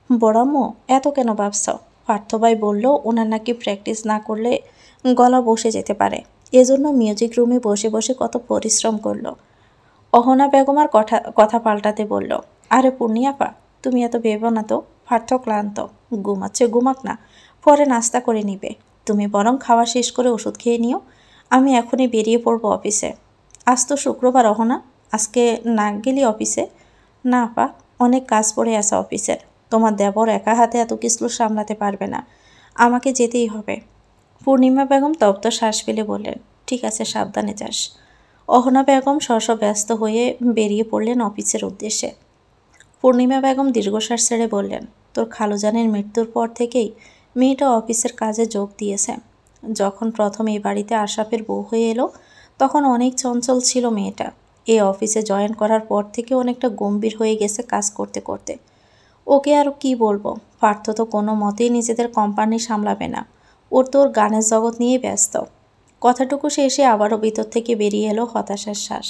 বড়াম্মু, এত কেন ভাবছ? পার্থভাই বলল ওনার নাকি প্র্যাকটিস না করলে গলা বসে যেতে পারে। এজন্য মিউজিক রুমে বসে বসে কত পরিশ্রম করলো। অহনা বেগম আর কথা পাল্টাতে বলল, আরে পূর্ণিয়াপা, তুমি এত ভেবো না তো। পার্থ ক্লান্ত, ঘুমাচ্ছে, ঘুমাক না, পরে নাস্তা করে নিবে। তুমি বরং খাওয়া শেষ করে ওষুধ খেয়ে নিও। আমি এখনই বেরিয়ে পড়বো অফিসে। আজ তো শুক্রবার অহনা, আজকে না গেলি অফিসে? না আপা, অনেক কাজ পড়ে আছে অফিসের। তোমার দেবর একা হাতে এত কিছু সামলাতে পারবে না, আমাকে যেতেই হবে। পূর্ণিমা বেগম তপ্ত শ্বাস ফেলে বললেন, ঠিক আছে, সাবধানে যাস। অহনা বেগম ব্যস্ত হয়ে বেরিয়ে পড়লেন অফিসের উদ্দেশ্যে। পূর্ণিমা বেগম দীর্ঘশ্বাস ছেড়ে বললেন, তোর খালুজানের মৃত্যুর পর থেকেই মেয়েটা অফিসের কাজে যোগ দিয়েছে। যখন প্রথম এই বাড়িতে আশরাফের বউ হয়ে এলো, তখন অনেক চঞ্চল ছিল মেয়েটা। এই অফিসে জয়েন করার পর থেকে অনেকটা গম্ভীর হয়ে গেছে কাজ করতে করতে। ওকে আর কি বলবো, পার্থ তো কোনো মতেই নিজেদের কোম্পানি সামলাবে না। ওর তোর গানের জগৎ নিয়েই ব্যস্ত। কথাটুকু শেষে আবারও ভিতর থেকে বেরিয়ে এলো হতাশার শ্বাস।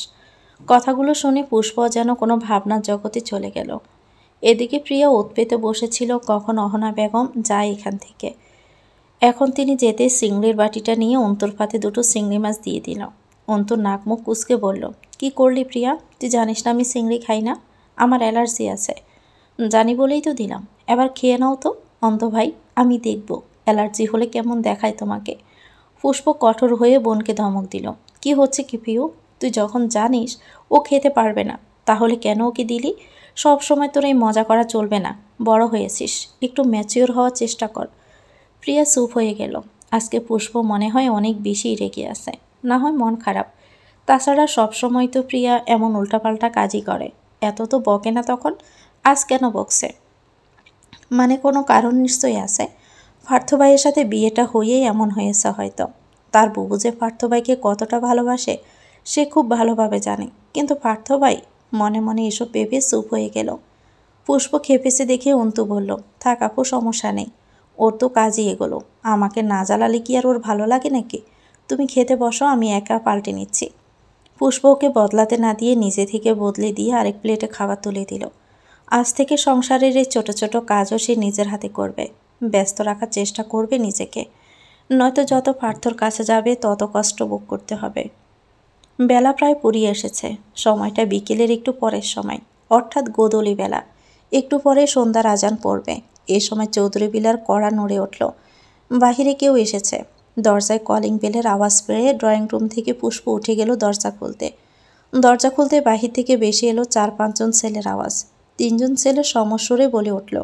কথাগুলো শুনে পুষ্প যেন কোনো ভাবনার জগতে চলে গেল। এদিকে প্রিয়া ওত পেতে বসেছিল কখন অহনা বেগম যায় এখান থেকে। এখন তিনি যেতে চিংড়ির বাটিটা নিয়ে অন্তর পাতে দুটো চিংড়ি মাছ দিয়ে দিল। অন্তর নাক মুখ কুচকে বলল, কি করলি প্রিয়া? তুই জানিস না আমি চিংড়ি খাই না, আমার অ্যালার্জি আছে। জানি বলেই তো দিলাম, এবার খেয়ে নাও তো। অন্ত ভাই, আমি দেখব অ্যালার্জি হলে কেমন দেখায় তোমাকে। পুষ্প কঠোর হয়ে বোনকে ধমক দিল, কি হচ্ছে কি প্রিয়? তুই যখন জানিস ও খেতে পারবে না, তাহলে কেন ওকে দিলি? সব সময় তোর এই মজা করা চলবে না। বড় হয়েছিস, একটু ম্যাচিওর হওয়ার চেষ্টা কর। প্রিয়া চুপ হয়ে গেল। আজকে পুষ্প মনে হয় অনেক বেশি রেগে আছে, না হয় মন খারাপ। তাছাড়া সবসময় তো প্রিয়া এমন উল্টাপাল্টা কাজই করে। এত তো বকে না তখন, আজ কেন বকছে? মানে কোনো কারণ নিশ্চয়ই আছে। পার্থভাইয়ের সাথে বিয়েটা হয়েই এমন হয়েছে হয়তো। তার বুবু যে পার্থভাইকে কতটা ভালোবাসে সে খুব ভালোভাবে জানে। কিন্তু পার্থভাই মনে মনে এসব ভেবে চুপ হয়ে গেল। পুষ্প খেপেছে দেখে অন্তু বলল, থাক আপু, সমস্যা নেই। ওর তো কাজই এগোলো, আমাকে না জ্বালালে কি আর ওর ভালো লাগে নাকি? তুমি খেতে বসো, আমি একা পাল্টে নিচ্ছি। পুষ্প ওকে বদলাতে না দিয়ে নিজে থেকে বদলে দিয়ে আরেক প্লেটে খাবার তুলে দিল। আজ থেকে সংসারের এই ছোটো ছোটো কাজও সে নিজের হাতে করবে। ব্যস্ত রাখার চেষ্টা করবে নিজেকে, নয়তো যত পার্থর কাছে যাবে তত কষ্ট ভোগ করতে হবে। বেলা প্রায় পুরিয়ে এসেছে। সময়টা বিকেলের একটু পরের সময়, অর্থাৎ গোধূলি বেলা। একটু পরে সন্ধ্যার আজান পড়বে। এ সময় চৌধুরী বিলার কড়া নড়ে উঠল। বাহিরে কেউ এসেছে। দরজায় কলিং বেলের আওয়াজ পেয়ে ড্রয়িং রুম থেকে পুষ্প উঠে গেল দরজা খুলতে বাহির থেকে বেশি এলো 4-5 জন ছেলের আওয়াজ। 3 জন ছেলে সমস্বরে বলে উঠল,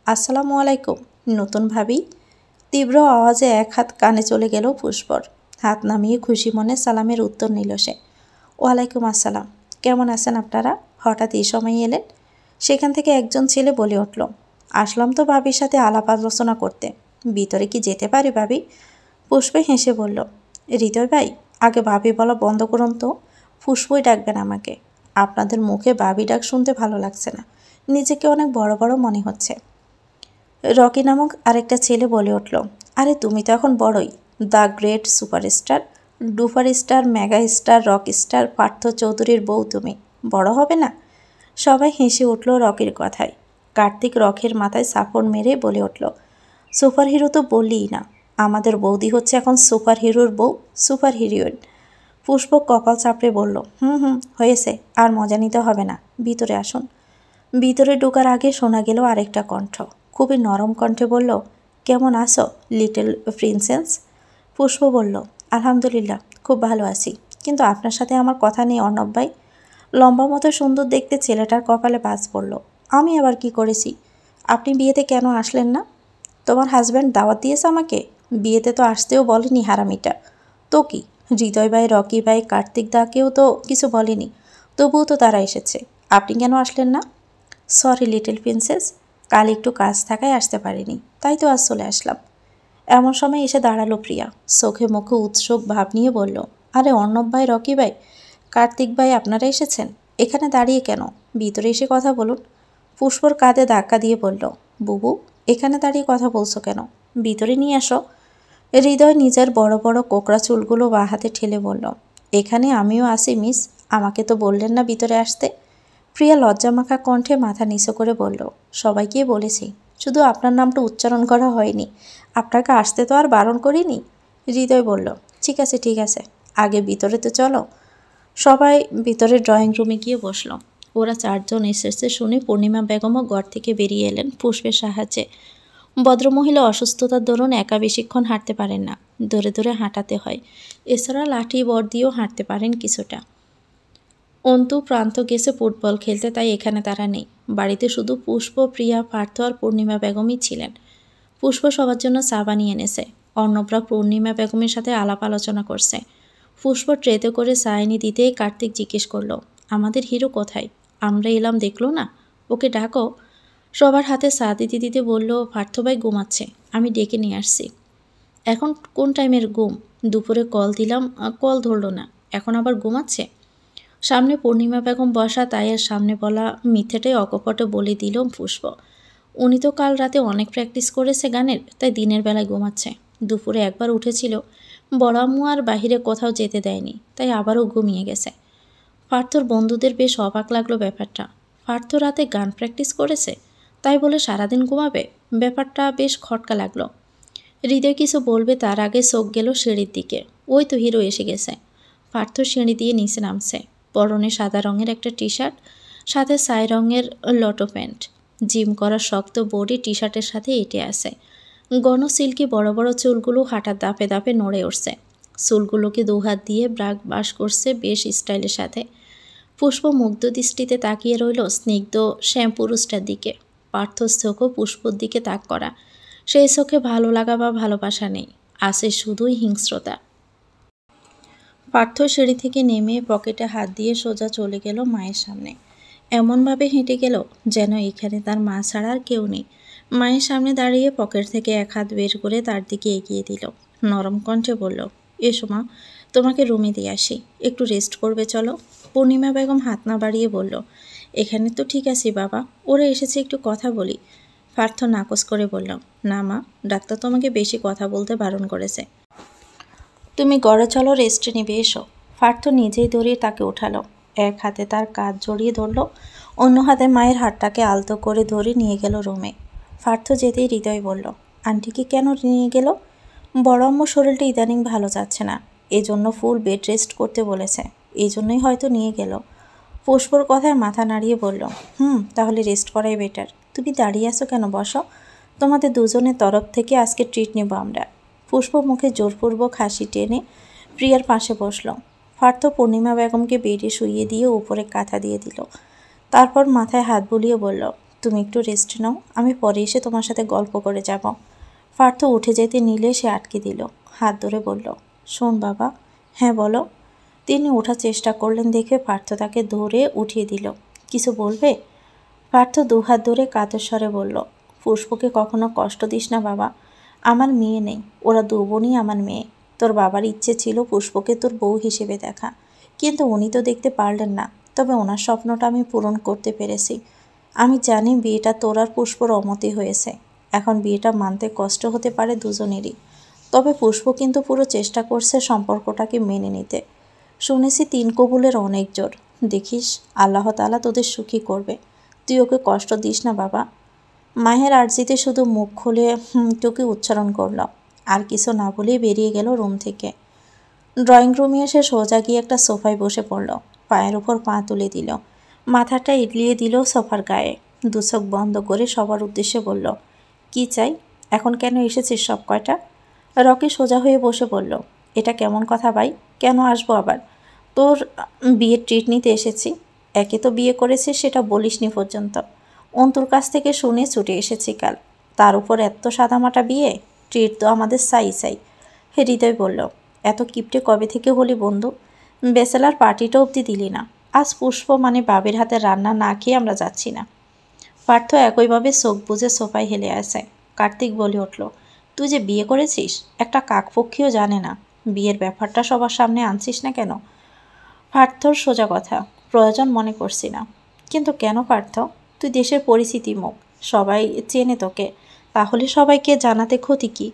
আসসালামু আলাইকুম নতুন ভাবি। তীব্র আওয়াজে এক হাত কানে চলে গেল পুষ্পর। হাত নামিয়ে খুশি মনে সালামের উত্তর নিল সে। ওয়ালাইকুম আসসালাম, কেমন আছেন আপনারা? হঠাৎ এই সময় এলেন? সেখান থেকে একজন ছেলে বলে উঠল, আসলাম তো ভাবির সাথে আলাপ আলোচনা করতে। ভিতরে কি যেতে পারি ভাবি? পুষ্পে হেসে বলল, হৃদয় ভাই, আগে ভাবি বলা বন্ধ করুন তো। পুষ্পই ডাকবেন আমাকে। আপনাদের মুখে ভাবি ডাক শুনতে ভালো লাগছে না, নিজেকে অনেক বড় বড় মনে হচ্ছে। রকি নামক আরেকটা ছেলে বলে উঠল, আরে তুমি তো এখন বড়ই, the great superstar, duper star, mega star, rock star Partha চৌধুরীর বউ তুমি, বড় হবে না? সবাই হেসে উঠল রকির কথায়। কার্তিক রকের মাথায় সাপড় মেরে বলে উঠল, সুপার হিরো তো বললিই না, আমাদের বৌদি হচ্ছে এখন সুপার হিরোর বউ, সুপার হিরোইন। পুষ্প কপাল চাপড়ে বলল, হয়েছে, আর মজা নিতে হবে না, ভিতরে আসুন। ভিতরে ঢোকার আগে শোনা গেল আরেকটা কণ্ঠ, খুবই নরম কণ্ঠে বলল, কেমন আছো লিটল প্রিন্সেস? পুষ্প বলল, আলহামদুলিল্লাহ, খুব ভালো আছি, কিন্তু আপনার সাথে আমার কথা নেই অর্ণব ভাই। লম্বা মতো সুন্দর দেখতে ছেলেটার কপালে বাজ পড়ল। আমি আবার কি করেছি? আপনি বিয়েতে কেন আসলেন না? তোমার হাজব্যান্ড দাওয়াত দিয়েছে আমাকে? বিয়েতে তো আসতেও বলেনি হারামিটা। তো কি, হৃদয় ভাই, রকি ভাই, কার্তিক দাকেও তো কিছু বলেনি, তবুও তো তারা এসেছে। আপনি কেন আসলেন না? সরি লিটল প্রিন্সেস, কাল একটু কাজ থাকায় আসতে পারিনি, তাই তো আজ চলে আসলাম। এমন সময় এসে দাঁড়ালো প্রিয়া, চোখে মুখে উৎসুক ভাব নিয়ে বলল, আরে অর্ণব ভাই, রকি ভাই, কার্তিক ভাই, আপনারা এসেছেন? এখানে দাঁড়িয়ে কেন? ভিতরে এসে কথা বলুন। পুষ্পর কাঁধে ধাক্কা দিয়ে বলল, বুবু, এখানে দাঁড়িয়ে কথা বলছো কেন? ভিতরে নিয়ে আসো। হৃদয় নিজের বড় বড় কোকড়া চুলগুলো বাঁ হাতে ঠেলে বলল, এখানে আমিও আসি মিস, আমাকে তো বললেন না ভিতরে আসতে। প্রিয়া লজ্জামাখা কণ্ঠে মাথা নিচু করে বলল, সবাইকেই বলেছি, শুধু আপনার নামটা উচ্চারণ করা হয়নি, আপনাকে আসতে তো আর বারণ করিনি। হৃদয় বলল, ঠিক আছে, আগে ভিতরে তো চলো। সবাই ভিতরে ড্রয়িং রুমে গিয়ে বসল। ওরা 4 জন এসেছে শুনে পূর্ণিমা বেগমও ঘর থেকে বেরিয়ে এলেন পুষ্পের সাহায্যে। ভদ্রমহিলা অসুস্থতার দরুন একা বেশিক্ষণ হাঁটতে পারেন না, ধরে ধরে হাঁটাতে হয়। এছাড়া লাঠি বর দিয়েও হাঁটতে পারেন কিছুটা। অন্তু প্রান্ত গেছে ফুটবল খেলতে, তাই এখানে তারা নেই। বাড়িতে শুধু পুষ্প, প্রিয়া, পার্থ আর পূর্ণিমা বেগমই ছিলেন। পুষ্প সবার জন্য চা বানিয়ে এনেছে। অর্ণবরা পূর্ণিমা বেগমের সাথে আলাপ আলোচনা করছে। পুষ্প ট্রেতে করে চা এনে দিতেই কার্তিক জিজ্ঞেস করলো, আমাদের হিরো কোথায়? আমরা এলাম দেখলো না, ওকে ডাকো। সবার হাতে চা দিতে দিতে বলল, পার্থভাই ঘুমাচ্ছে, আমি ডেকে নিয়ে আসছি। এখন কোন টাইমের ঘুম? দুপুরে কল দিলাম, কল ধরলো না, এখন আবার ঘুমাচ্ছে? সামনে পূর্ণিমা বেগম বসা, তাই আর সামনে বলা মিথ্যেটাই অকপটে বলে দিল পুষ্প। উনি তো কাল রাতে অনেক প্র্যাকটিস করেছে গানের, তাই দিনের বেলায় ঘুমাচ্ছে। দুপুরে একবার উঠেছিল, বড় আম্মু আর বাহিরে কোথাও যেতে দেয়নি, তাই আবারও ঘুমিয়ে গেছে। পার্থর বন্ধুদের বেশ অবাক লাগলো ব্যাপারটা। পার্থ রাতে গান প্র্যাকটিস করেছে, তাই বলে সারাদিন ঘুমাবে? ব্যাপারটা বেশ খটকা লাগলো। হৃদয় কিছু বলবে তার আগে চোখ গেল সিঁড়ির দিকে। ওই তো হিরো এসে গেছে। পার্থ সিঁড়ি দিয়ে নিচে নামছে। পরনে সাদা রঙের একটা টি শার্ট, সাথে ছাই রঙের লটো প্যান্ট। জিম করা শক্ত বডি টি শার্টের সাথে এঁটে আছে। ঘন সিল্কি বড় বড় চুলগুলো হাঁটার দাপে দাপে নড়ে উঠছে। চুলগুলোকে 2 হাত দিয়ে ব্রাক বাস করছে বেশ স্টাইলের সাথে। পুষ্প মুগ্ধ দৃষ্টিতে তাকিয়ে রইল স্নিগ্ধ শ্যামপুরুষটার দিকে। পার্থর চোখও পুষ্পর দিকে তাক করা। সেই চোখে ভালো লাগা বা ভালোবাসা নেই, আছে শুধুই হিংস্রতা। পার্থ সিঁড়ি থেকে নেমে পকেটে হাত দিয়ে সোজা চলে গেল মায়ের সামনে। এমনভাবে হেঁটে গেল যেন এখানে তার মা ছাড়া আর কেউ নেই। মায়ের সামনে দাঁড়িয়ে পকেট থেকে 1 হাত বের করে তার দিকে এগিয়ে দিল। নরম কণ্ঠে বলল, এসো মা, তোমাকে রুমে দিয়ে আসি, একটু রেস্ট করবে চলো। পূর্ণিমা বেগম হাত না বাড়িয়ে বলল, এখানে তো ঠিক আছি বাবা, ওরা এসেছে একটু কথা বলি। পার্থ নাকচ করে বলল, না মা, ডাক্তার তোমাকে বেশি কথা বলতে বারণ করেছে, তুমি ঘরে চলো, রেস্ট নিবে, এসো। পার্থ নিজেই দৌড়িয়ে তাকে উঠালো। এক হাতে তার কাঁধ জড়িয়ে ধরল, অন্য হাতে মায়ের হাতটাকে আলতো করে ধরে নিয়ে গেল রুমে। পার্থ যেতেই হৃদয় বলল, আন্টিকে কেন নিয়ে গেল? বড় আম্মুর শরীরটা ইদানিং ভালো যাচ্ছে না, এজন্য ফুল বেড রেস্ট করতে বলেছে। এই জন্যই হয়তো নিয়ে গেল। পুষ্পর কথায় মাথা নাড়িয়ে বলল, তাহলে রেস্ট করাই বেটার। তুমি দাঁড়িয়ে আছো কেন, বসো। তোমাদের দুজনের তরফ থেকে আজকে ট্রিট নেব আমরা। পুষ্প মুখে জোরপূর্বক হাসি টেনে প্রিয়ার পাশে বসল। পার্থ পূর্ণিমা বেগমকে বেডে শুইয়ে দিয়ে উপরে কাঁথা দিয়ে দিল। তারপর মাথায় হাত বুলিয়ে বলল, তুমি একটু রেস্ট নাও, আমি পরে এসে তোমার সাথে গল্প করে যাব। পার্থ উঠে যেতে নিলে সে আটকে দিল, হাত ধরে বলল, শোন বাবা। হ্যাঁ বলো। তিনি ওঠার চেষ্টা করলেন দেখে পার্থ তাকে ধরে উঠিয়ে দিল। কিছু বলবে? পার্থ দুহাত ধরে কাতর স্বরে বলল, পুষ্পকে কখনো কষ্ট দিস না বাবা। আমার মেয়ে নেই, ওরা দু বোনই আমার মেয়ে। তোর বাবার ইচ্ছে ছিল পুষ্পকে তোর বউ হিসেবে দেখা, কিন্তু উনি তো দেখতে পারলেন না। তবে ওনার স্বপ্নটা আমি পূরণ করতে পেরেছি। আমি জানি বিয়েটা তোর আর পুষ্পর অমতি হয়েছে। এখন বিয়েটা মানতে কষ্ট হতে পারে দুজনেরই, তবে পুষ্প কিন্তু পুরো চেষ্টা করছে সম্পর্কটাকে মেনে নিতে। শুনেছি 3 কবুলের অনেক জোর। দেখিস আল্লাহ তাআলা তোদের সুখী করবে। তুই ওকে কষ্ট দিস না বাবা। মায়ের আর্জিতে শুধু মুখ খুলে টুকি উচ্চারণ করল, আর কিছু না বলেই বেরিয়ে গেল রুম থেকে। ড্রয়িং রুমে এসে সোজা গিয়ে একটা সোফায় বসে পড়ল। পায়ের উপর পা তুলে দিল, মাথাটা এগলিয়ে দিল সোফার গায়ে। দুচোখ বন্ধ করে সবার উদ্দেশ্যে বলল, কি চাই? এখন কেন এসেছিস সব কয়টা? রকি সোজা হয়ে বসে বলল, এটা কেমন কথা ভাই? কেন আসবো আবার? তোর বিয়ের ট্রিট নিতে এসেছি। একে তো বিয়ে করেছিস, সেটা বলিসনি পর্যন্ত। অন্তুর কাছ থেকে শুনে ছুটে এসেছি কাল, তার উপর এত সাদামাটা বিয়ে। ট্রিট তো আমাদের চাই। হৃদয় বলল, এত কিপটে কবে থেকে হলি বন্ধু? ব্যাচেলার পার্টিটা অবধি দিলি না। আজ পুষ্প মানে বাবের হাতে রান্না না খেয়ে আমরা যাচ্ছি না। পার্থ একইভাবে চোখ বুজে সোফায় হেলে আসে। কার্তিক বলে উঠল, তুই যে বিয়ে করেছিস, একটা কাকপক্ষীও জানে না। বিয়ের ব্যাপারটা সবার সামনে আনছিস না কেন? পার্থর সোজা কথা, প্রয়োজন মনে করছি না। কিন্তু কেন পার্থ? তুই দেশের পরিচিতি মুখ, সবাই চেনে তোকে, তাহলে সবাইকে জানাতে ক্ষতি কি?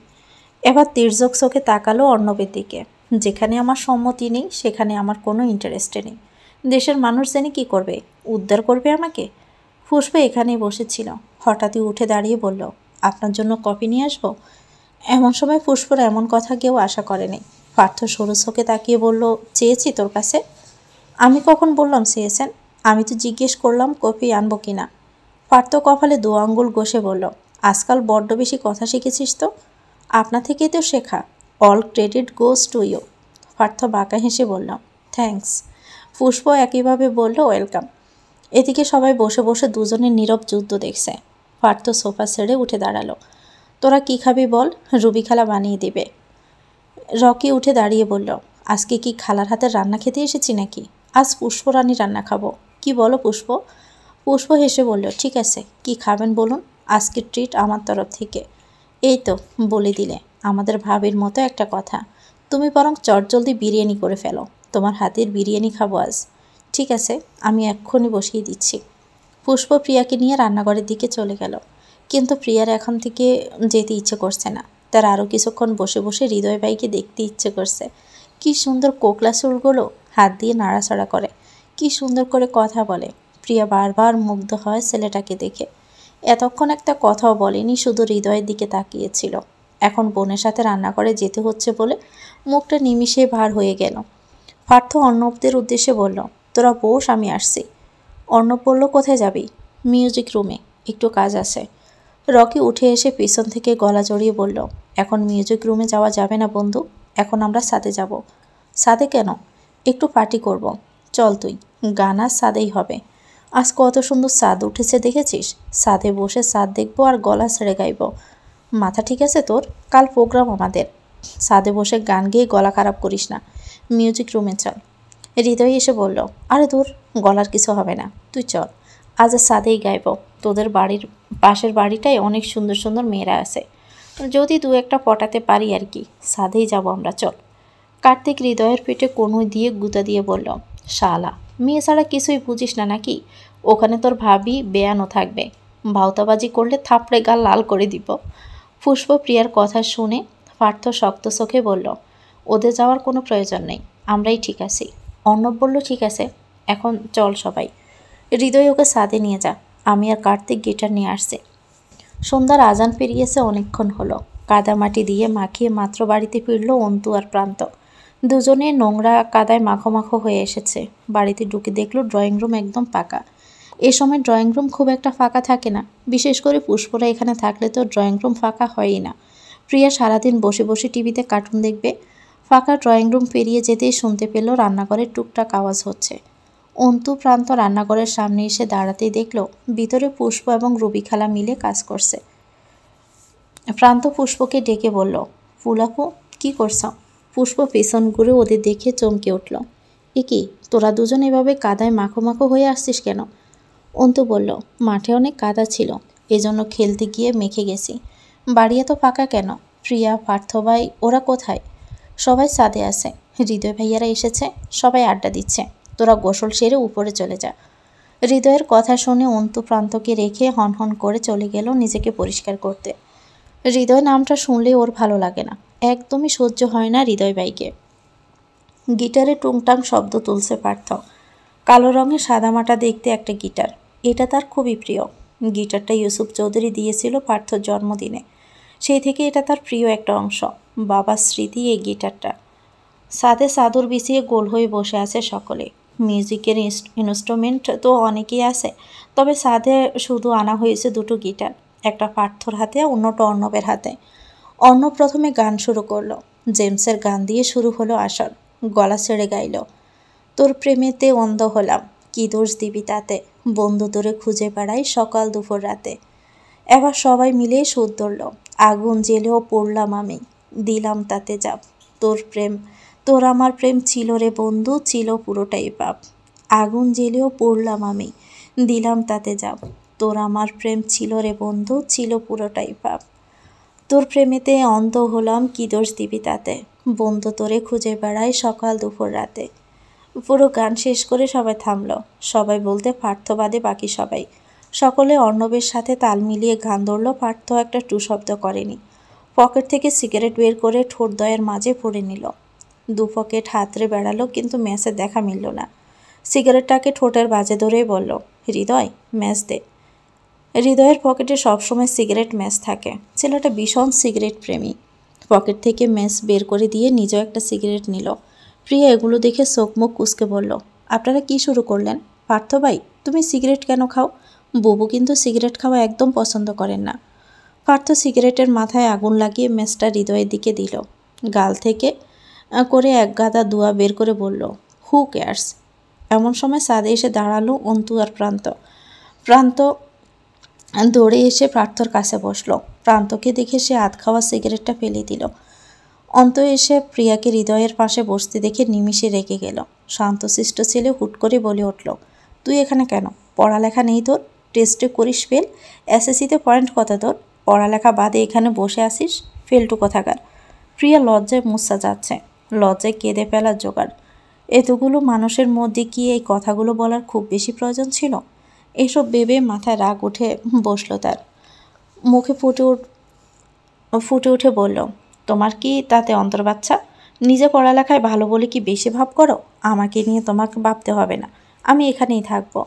এবার তির্যক চোখে তাকালো অর্ণবের দিকে। যেখানে আমার সম্মতি নেই সেখানে আমার কোনো ইন্টারেস্টে নেই। দেশের মানুষ জেনে কী করবে? উদ্ধার করবে আমাকে? পুষ্প এখানেই বসেছিল, হঠাৎই উঠে দাঁড়িয়ে বলল, আপনার জন্য কফি নিয়ে আসবো? এমন সময় পুষ্পর এমন কথা কেউ আশা করেনি। পার্থ সরু চোখে তাকিয়ে বলল, চেয়েছি তোর কাছে? আমি কখন বললাম চেয়েছেন? আমি তো জিজ্ঞেস করলাম কফি আনবো কিনা। পার্থ কপালে 2 আঙ্গুল ঘষে বলল, আজকাল বড্ড বেশি কথা শিখেছিস তো। আপনা থেকেই তো শেখা। All credit goes to you. Partha বাঁকা হেসে বলল, থ্যাঙ্কস। পুষ্প একইভাবে বলল, ওয়েলকাম। এদিকে সবাই বসে বসে দুজনের নীরব যুদ্ধ দেখছে। পার্থ সোফা ছেড়ে উঠে দাঁড়ালো। তোরা কি খাবি বল, রুবি খালা বানিয়ে দেবে। রকি উঠে দাঁড়িয়ে বলল, আজকে কি খালার হাতের রান্না খেতে এসেছি নাকি? আজ পুষ্পরানী রান্না খাবো। কি বলো পুষ্প? পুষ্প হেসে বলল, ঠিক আছে, কি খাবেন বলুন। আজকের ট্রিট আমার তরফ থেকে। এই তো বলে দিলে, আমাদের ভাবির মতো একটা কথা। তুমি বরং চটজলদি বিরিয়ানি করে ফেলো। তোমার হাতের বিরিয়ানি খাবো আজ। ঠিক আছে, আমি এক্ষুনি বসিয়ে দিচ্ছি। পুষ্প প্রিয়াকে নিয়ে রান্নাঘরের দিকে চলে গেল, কিন্তু প্রিয়ার এখন থেকে যেতে ইচ্ছে করছে না। তার আরও কিছুক্ষণ বসে বসে হৃদয় ভাইকে দেখতে ইচ্ছে করছে। কি সুন্দর কোকলা চুলগুলো, হাত দিয়ে নাড়াচাড়া করে, কি সুন্দর করে কথা বলে। প্রিয়া বারবার মুগ্ধ হয় ছেলেটাকে দেখে। এতক্ষণ একটা কথাও বলেনি, শুধু হৃদয়ের দিকে তাকিয়েছিল। এখন বোনের সাথে রান্নাঘরে যেতে হচ্ছে বলে মুখটা নিমিষে ভার হয়ে গেল। পার্থ অর্ণবদের উদ্দেশ্যে বলল, তোরা বস, আমি আসছি। অর্ণব বলল, কোথায় যাবি? মিউজিক রুমে, একটু কাজ আছে। রকি উঠে এসে পিছন থেকে গলা জড়িয়ে বলল, এখন মিউজিক রুমে যাওয়া যাবে না বন্ধু, এখন আমরা ছাদে যাব। ছাদে কেন? একটু পার্টি করব। চল তুই, গান আজ ছাদেই হবে। আজ কত সুন্দর ছাদ উঠেছে দেখেছিস? ছাদে বসে ছাদ দেখবো আর গলা ছেড়ে গাইব। মাথা ঠিক আছে তোর? কাল প্রোগ্রাম আমাদের। ছাদে বসে গান গেয়ে গলা খারাপ করিস না, মিউজিক রুমে চল। হৃদয় এসে বলল, আরে তোর গলার কিছু হবে না, তুই চল। আজ ছাদেই গাইব। তোদের বাড়ির পাশের বাড়িটায় অনেক সুন্দর সুন্দর মেয়েরা আছে, যদি 2-একটা পটাতে পারি আর কি। ছাদেই যাব আমরা, চল। কার্তিক হৃদয়ের পেটে কনুই দিয়ে গুঁতা দিয়ে বলল, শালা, মেয়ে ছাড়া কিছুই বুঝিস না নাকি? ওখানে তোর ভাবি বেয়ানো থাকবে, ভাওতাবাজি করলে থাপড়ে গাল লাল করে দিব। পুষ্প প্রিয়ার কথা শুনে পার্থ শক্ত চোখে বলল, ওদের যাওয়ার কোনো প্রয়োজন নেই, আমরাই ঠিক আছি। অর্ণব বলল, ঠিক আছে, এখন চল সবাই। হৃদয় ওকে ছাদে নিয়ে যা, আমি আর কার্তিক গিটার নিয়ে আসছি। সন্ধ্যার আজান পেরিয়েছে অনেকক্ষণ হলো। কাদামাটি দিয়ে মাখিয়ে মাত্র বাড়িতে ফিরল অন্তু আর প্রান্ত। দুজনে নোংরা কাদায় মাখো মাখো হয়ে এসেছে। বাড়িতে ঢুকে দেখলো ড্রয়িং রুম একদম ফাঁকা। এ সময় ড্রয়িং রুম খুব একটা ফাঁকা থাকে না, বিশেষ করে পুষ্পরা এখানে থাকলে তো ড্রয়িং রুম ফাঁকা হয়ই না। প্রিয়া সারাদিন বসে বসে টিভিতে কার্টুন দেখবে। ফাঁকা ড্রয়িং রুম পেরিয়ে যেতেই শুনতে পেল রান্নাঘরের টুকটাক আওয়াজ হচ্ছে। অন্তু প্রান্ত রান্নাঘরের সামনে এসে দাঁড়াতেই দেখল ভিতরে পুষ্প এবং রুবি খালা মিলে কাজ করছে। প্রান্ত পুষ্পকে ডেকে বলল, ফুলাপু কি করছ? পুষ্প পেছন ঘুরে ওদের দেখে চমকে উঠল। এ কি, তোরা দুজন এভাবে কাদায় মাখো মাখো হয়ে আসছিস কেন? অন্তু বলল, মাঠে অনেক কাদা ছিল, এজন্য খেলতে গিয়ে মেখে গেছি। বাড়ি এত ফাঁকা কেন? প্রিয়া, পার্থ ভাই ওরা কোথায়? সবাই ছাদে আছে, হৃদয় ভাইয়ারা এসেছে, সবাই আড্ডা দিচ্ছে। তোরা গোসল সেরে উপরে চলে যা। হৃদয়ের কথা শুনে অন্তু প্রান্তকে রেখে হনহন করে চলে গেল নিজেকে পরিষ্কার করতে। হৃদয় নামটা শুনলে ওর ভালো লাগে না, একদমই সহ্য হয় না হৃদয় ভাইকে। গিটারে টুংটাং শব্দ তুলছে পার্থ। কালো রঙের সাদামাটা দেখতে একটা গিটার, এটা তার খুবই প্রিয়। গিটারটা ইউসুফ চৌধুরী দিয়েছিল পার্থর জন্মদিনে, সেই থেকে এটা তার প্রিয় একটা অংশ। বাবার স্মৃতি এই গিটারটা। ছাদে চাদর বিছিয়ে গোল হয়ে বসে আছে সকলে। মিউজিকের ইনস্ট্রুমেন্ট তো অনেকেই আছে, তবে ছাদে শুধু আনা হয়েছে দুটো গিটার, একটা পার্থর হাতে, অন্যটা অর্ণবের হাতে। অর্ণব প্রথমে গান শুরু করলো। জেমসের গান দিয়ে শুরু হলো আসর। গলা ছেড়ে গাইল, তোর প্রেমেতে অন্ধ হলাম, কি দোষ দিবি তাতে, বন্ধু তোরে খুঁজে বেড়াই সকাল দুপুর রাতে। এবার সবাই মিলে সুর ধরল, আগুন জেলেও পড়লাম আমি, দিলাম তাতে যাব, তোর আমার প্রেম ছিল রে বন্ধু, ছিল পুরোটাই পাপ। আগুন জেলেও পড়লাম আমি, দিলাম তাতে যাব, তোর আমার প্রেম ছিল রে বন্ধু, ছিল পুরোটাই পাপ। তোর প্রেমেতে অন্ধ হলাম, কি দোষ দিবি তাতে, বন্ধু তোরে খুঁজে বেড়াই সকাল দুপুর রাতে। পুরো গান শেষ করে সবাই থামল। সবাই বলতে পার্থ বাদে বাকি সবাই। সকলে অর্ণবের সাথে তাল মিলিয়ে গান ধরল। পার্থ একটা টু শব্দ করেনি। পকেট থেকে সিগারেট বের করে ঠোঁটদ্বয়ের মাঝে ভরে নিল। দু পকেট হাতড়ে বেড়ালো, কিন্তু ম্যাচের দেখা মিলল না। সিগারেটটাকে ঠোঁটের বাজে ধরেই বলল, হৃদয় ম্যাচ দে। হৃদয়ের পকেটে সবসময় সিগারেট ম্যাচ থাকে। ছেলেটা ভীষণ সিগারেট প্রেমী। পকেট থেকে ম্যাচ বের করে দিয়ে নিজেও একটা সিগারেট নিল। প্রিয়া এগুলো দেখে চোখ মুখ কুঁচকে বলল, আপনারা কি শুরু করলেন? পার্থ ভাই, তুমি সিগারেট কেন খাও? বুবু কিন্তু সিগারেট খাওয়া একদম পছন্দ করেন না। পার্থ সিগারেটের মাথায় আগুন লাগিয়ে ম্যাচটা হৃদয়ের দিকে দিল। গাল থেকে করে এক গাদা দুয়া বের করে বলল, হু কেয়ার্স। এমন সময় ছাদে এসে দাঁড়ালো অন্তু আর প্রান্ত দৌড়ে এসে পার্থর কাছে বসলো। প্রান্তকে দেখে সে আধ খাওয়া সিগারেটটা ফেলে দিল। অন্ত এসে প্রিয়াকে হৃদয়ের পাশে বসতে দেখে নিমিষে রেগে গেল। শান্তশিষ্ট ছেলে হুট করে বলে উঠল, তুই এখানে কেন? পড়ালেখা নেই তোর? টেস্টে করিস ফেল, এসএসসিতে পয়েন্ট কত তোর? পড়ালেখা বাদে এখানে বসে আসিস, ফেলটু কোথাকার। প্রিয়া লজ্জায় মুচ্ছা যাচ্ছে, লজ্জায় কেঁদে ফেলার জোগাড়। এতগুলো মানুষের মধ্যে কি এই কথাগুলো বলার খুব বেশি প্রয়োজন ছিল? এসব ভেবে মাথায় রাগ উঠে বসল তার। মুখে ফুটে উঠে বলল, তোমার কি তাতে অন্তর বাচ্চা? নিজে পড়ালেখায় ভালো বলে কি বেশি ভাব করো? আমাকে নিয়ে তোমাকে ভাবতে হবে না, আমি এখানেই থাকবো।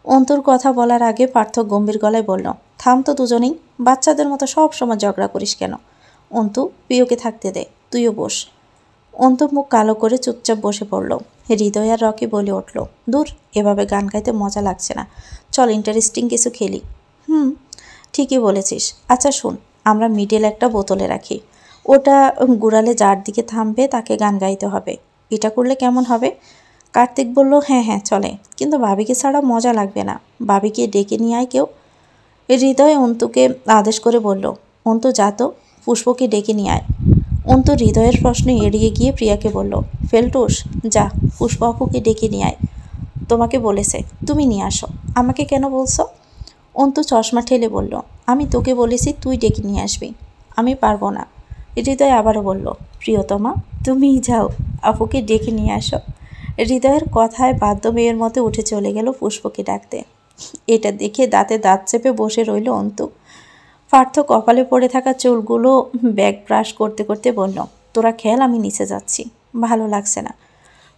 অন্তর কথা বলার আগে পার্থ গম্ভীর গলায় বলল, থাম তো দুজনেই, বাচ্চাদের মতো সব সময় ঝগড়া করিস কেন? অন্তু, প্রিয়কে থাকতে দে, তুইও বস। অন্তু মুখ কালো করে চুপচাপ বসে পড়ল। হৃদয় আর রকি বলে উঠল, দূর, এভাবে গান গাইতে মজা লাগছে না, চল ইন্টারেস্টিং কিছু খেলি। ঠিকই বলেছিস। আচ্ছা শোন, আমরা মিডল একটা বোতলে রাখি, ওটা গুড়ালে যার দিকে থামবে তাকে গান গাইতে হবে। এটা করলে কেমন হবে? কার্তিক বলল, হ্যাঁ হ্যাঁ চলে, কিন্তু ভাবিকে ছাড়া মজা লাগবে না, ভাবিকে ডেকে নিয়ে আয় কেউ। হৃদয় অন্তুকে আদেশ করে বলল, অন্তু যা তো, পুষ্পকে ডেকে নিয়ে আয়। অন্তু হৃদয়ের প্রশ্ন এড়িয়ে গিয়ে প্রিয়াকে বলল, ফেলটুস যা, পুষ্প আপুকে ডেকে নিয়ে আয়। তোমাকে বলেছে, তুমি নিয়ে আসো, আমাকে কেন বলছো? অন্তু চশমা ঠেলে বলল, আমি তোকে বলেছি তুই ডেকে নিয়ে আসবি। আমি পারবো না। হৃদয় আবারও বলল, প্রিয়তমা তুমিই যাও, আপুকে ডেকে নিয়ে আসো। হৃদয়ের কথায় বাধ্য মেয়ের মতো উঠে চলে গেল পুষ্পকে ডাকতে। এটা দেখে দাঁতে দাঁত চেপে বসে রইল অন্তু। পার্থ কপালে পড়ে থাকা চুলগুলো ব্যাগ ব্রাশ করতে করতে বলল, তোরা খেল, আমি নিচে যাচ্ছি, ভালো লাগছে না।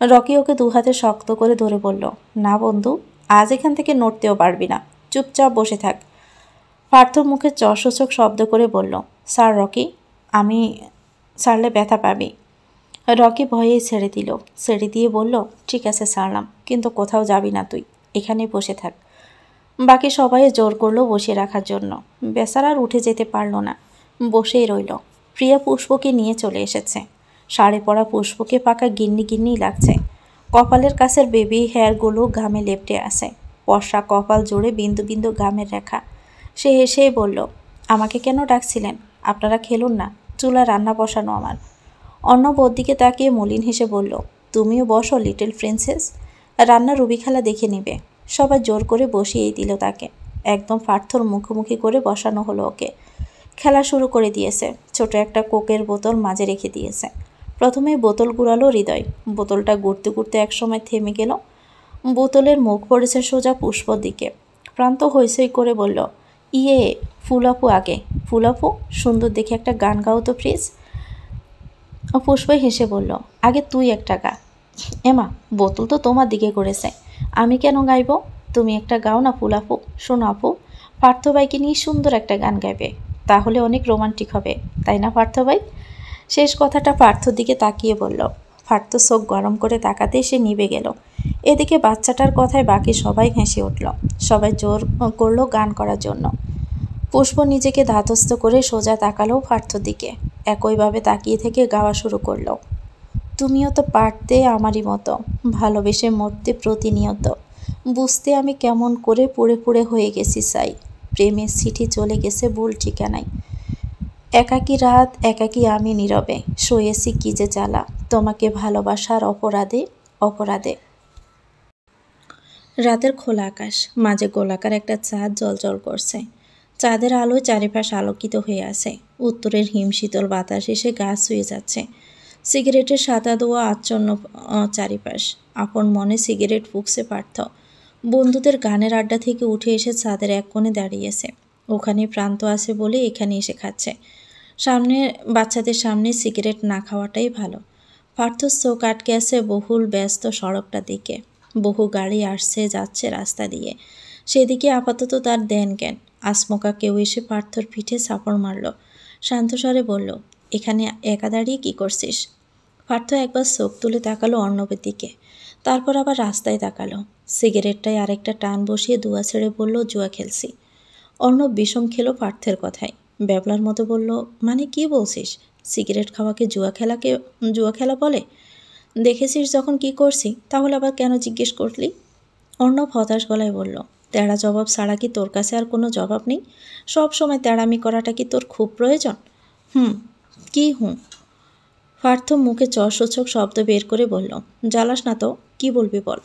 রকি ওকে দু হাতে শক্ত করে ধরে বলল, না বন্ধু, আজ এখান থেকে নড়তেও পারবি না, চুপচাপ বসে থাক। পার্থ মুখে চসূচক শব্দ করে বলল, স্যার রকি, আমি ছাড়লে ব্যথা পাবি। রকি ভয়েই ছেড়ে দিল। ছেড়ে দিয়ে বলল, ঠিক আছে ছাড়লাম, কিন্তু কোথাও যাবি না তুই, এখানেই বসে থাক। বাকি সবাই জোর করলো বসিয়ে রাখার জন্য। বেচারা আর উঠে যেতে পারল না, বসেই রইল। প্রিয়া পুষ্পকে নিয়ে চলে এসেছে। শাড়ি পরা পুষ্পকে পাকা গিন্নি গিন্নিই লাগছে। কপালের কাছের বেবি হেয়ারগুলো ঘামে লেপটে আছে। পশা কপাল জুড়ে বিন্দু বিন্দু ঘামের রেখা। সে হেসেই বলল, আমাকে কেন ডাকছিলেন? আপনারা খেলুন না, চুলা রান্না বসানো আমার। অর্ণব ওর দিকে তাকিয়ে মলিন হেসে বলল, তুমিও বসো লিটল প্রিন্সেস, রান্না রুবি খালা দেখে নেবে। সবাই জোর করে বসিয়েই দিল তাকে। একদম পার্থর মুখোমুখি করে বসানো হলো ওকে। খেলা শুরু করে দিয়েছে। ছোট একটা কোকের বোতল মাঝে রেখে দিয়েছে। প্রথমেই বোতল গুড়ালো হৃদয়। বোতলটা ঘুরতে ঘুরতে একসময় থেমে গেল। বোতলের মুখ পড়েছে সোজা পুষ্পর দিকে। প্রান্ত হইসই করে বলল, ইয়ে, ফুলাপু আগে। ফুলাপু, সুন্দর দেখে একটা গান গাও তো প্লিজ। পুষ্প হেসে বলল, আগে তুই একটা গা। এমা, বোতল তো তোমার দিকে করেছে, আমি কেন গাইব? তুমি একটা গাও না ফুলাপু। শোনো আপু, পার্থভাইকে নিয়ে সুন্দর একটা গান গাইবে, তাহলে অনেক রোমান্টিক হবে, তাই না পার্থভাই? শেষ কথাটা পার্থর দিকে তাকিয়ে বলল। পার্থ চোখ গরম করে তাকাতেই সে নিভে গেল। এদিকে বাচ্চাটার কথায় বাকি সবাই হেসে উঠল। সবাই জোর করলো গান করার জন্য। পুষ্প নিজেকে ধাতস্থ করে সোজা তাকালো পার্থর দিকে। একইভাবে তাকিয়ে থেকে গাওয়া শুরু করলো। তুমিও তো পারতে আমারই মতো, ভালোবেসে মরতে প্রতিনিয়ত, বুঝতে আমি কেমন করে পুড়ে পুড়ে হয়ে গেছি চাই, প্রেমের চিঠি চলে গেছে ভুল ঠিকানায়, একাকী রাত একাকী আমি নীরবে, সয়েছি কি যে জ্বালা, তোমাকে ভালোবাসার অপরাধে অপরাধে। রাতের খোলা আকাশ, মাঝে গোলাকার একটা চাঁদ জ্বলজ্বল করছে। চাঁদের আলোয় চারিপাশ আলোকিত হয়ে আছে। উত্তরের হিমশীতল বাতাস এসে গা ছুঁয়ে যাচ্ছে। সিগারেটের সাদা দোয়া আচ্ছন্ন চারিপাশ। আপন মনে সিগারেট ফুঁকছে পার্থ। বন্ধুদের গানের আড্ডা থেকে উঠে এসে ছাদের এক কোণে দাঁড়িয়েছে। ওখানে প্রান্ত আছে বলে এখানে এসে খাচ্ছে। সামনে বাচ্চাদের সামনে সিগারেট না খাওয়াটাই ভালো। পার্থর চোখ আটকে আছে বহুল ব্যস্ত সড়কটা দিকে। বহু গাড়ি আসছে যাচ্ছে রাস্তা দিয়ে। সেদিকে আপাতত তার ধ্যান জ্ঞান। আসমকা কেউ এসে পার্থর পিঠে চাপড় মারল। শান্তস্বরে বলল, এখানে একা দাঁড়িয়ে কী করছিস? পার্থ একবার চোখ তুলে তাকালো অর্ণবের দিকে, তারপর আবার রাস্তায় তাকালো। সিগারেটটায় আরেকটা টান বসিয়ে দুয়া ছেড়ে বলল, জুয়া খেলছি। অর্ণব বিষম খেলো পার্থের কথায়। ব্যাবলার মতো বলল, মানে কি বলছিস? সিগারেট খাওয়াকে জুয়া খেলা বলে? দেখেছিস যখন কি করছি, তাহলে আবার কেন জিজ্ঞেস করলি? অর্ণব হতাশ গলায় বলল, তেড়া জবাব ছাড়া কি তোর কাছে আর কোনো জবাব নেই? সব সময় তেড়ামি করাটা কি তোর খুব প্রয়োজন? কি হুঁ? পার্থ মুখে চসূচক শব্দ বের করে বলল, জ্বালাস না তো, কি বলবি বল।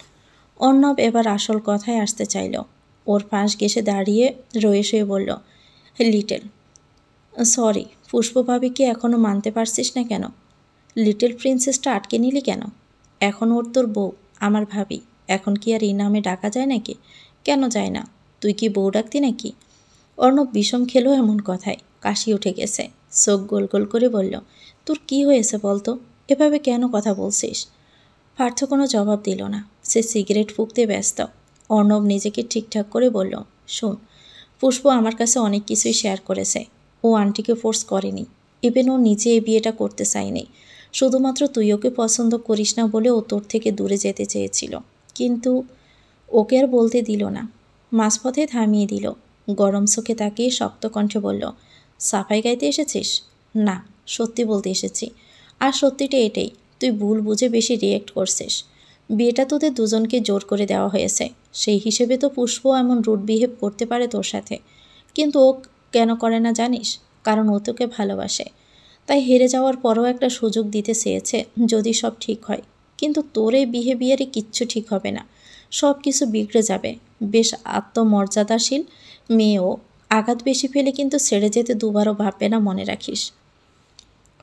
অর্ণব এবার আসল কথায় আসতে চাইল। ওর পাশ ঘেসে দাঁড়িয়ে রয়ে শুয়ে বলল, লিটল সরি, পুষ্প ভাবিকে এখনও মানতে পারছিস না কেন? লিটল প্রিন্সেসটা আটকে নিলি কেন? এখন ওর তোর বউ, আমার ভাবি, এখন কি আর এই নামে ডাকা যায় নাকি? কেন যায় না? তুই কি বউ ডাকতি নাকি? অর্ণব বিষম খেলো এমন কথায়, কাশি উঠে গেছে। চোখ গোল গোল করে বলল, তোর কি হয়েছে বলতো? এভাবে কেন কথা বলছিস? পার্থ কোনো জবাব দিল না। সে সিগারেট ফুঁকতে ব্যস্ত। অর্ণব নিজেকে ঠিকঠাক করে বলল, শোন, পুষ্প আমার কাছে অনেক কিছুই শেয়ার করেছে। ও আন্টিকে ফোর্স করেনি। ইভেন ও নিজে এই বিয়েটা করতে চায়নি। শুধুমাত্র তুই ওকে পছন্দ করিস না বলে ও তোর থেকে দূরে যেতে চেয়েছিল। কিন্তু ওকে আর বলতে দিল না। মাঝপথে থামিয়ে দিল। গরম চোখে তাকিয়ে শক্ত কণ্ঠে বলল, সাফাই গাইতে এসেছিস? না, সত্যি বলতে এসেছি। আর সত্যিটা এটাই, তুই ভুল বুঝে বেশি রিয়েক্ট করছিস। বিয়েটা তোদের দুজনকে জোর করে দেওয়া হয়েছে। সেই হিসেবে তো পুষ্প এমন রুড বিহেভ করতে পারে তোর সাথে। কিন্তু ও কেন করে না জানিস? কারণ ও তোকে ভালোবাসে। তাই হেরে যাওয়ার পরও একটা সুযোগ দিতে চেয়েছে, যদি সব ঠিক হয়। কিন্তু তোর এই বিহেভিয়ারে কিচ্ছু ঠিক হবে না। সব কিছু বিগড়ে যাবে। বেশ আত্মমর্যাদাশীল মেয়েও আঘাত বেশি ফেলে কিন্তু ছেড়ে যেতে দুবারও ভাববে না, মনে রাখিস।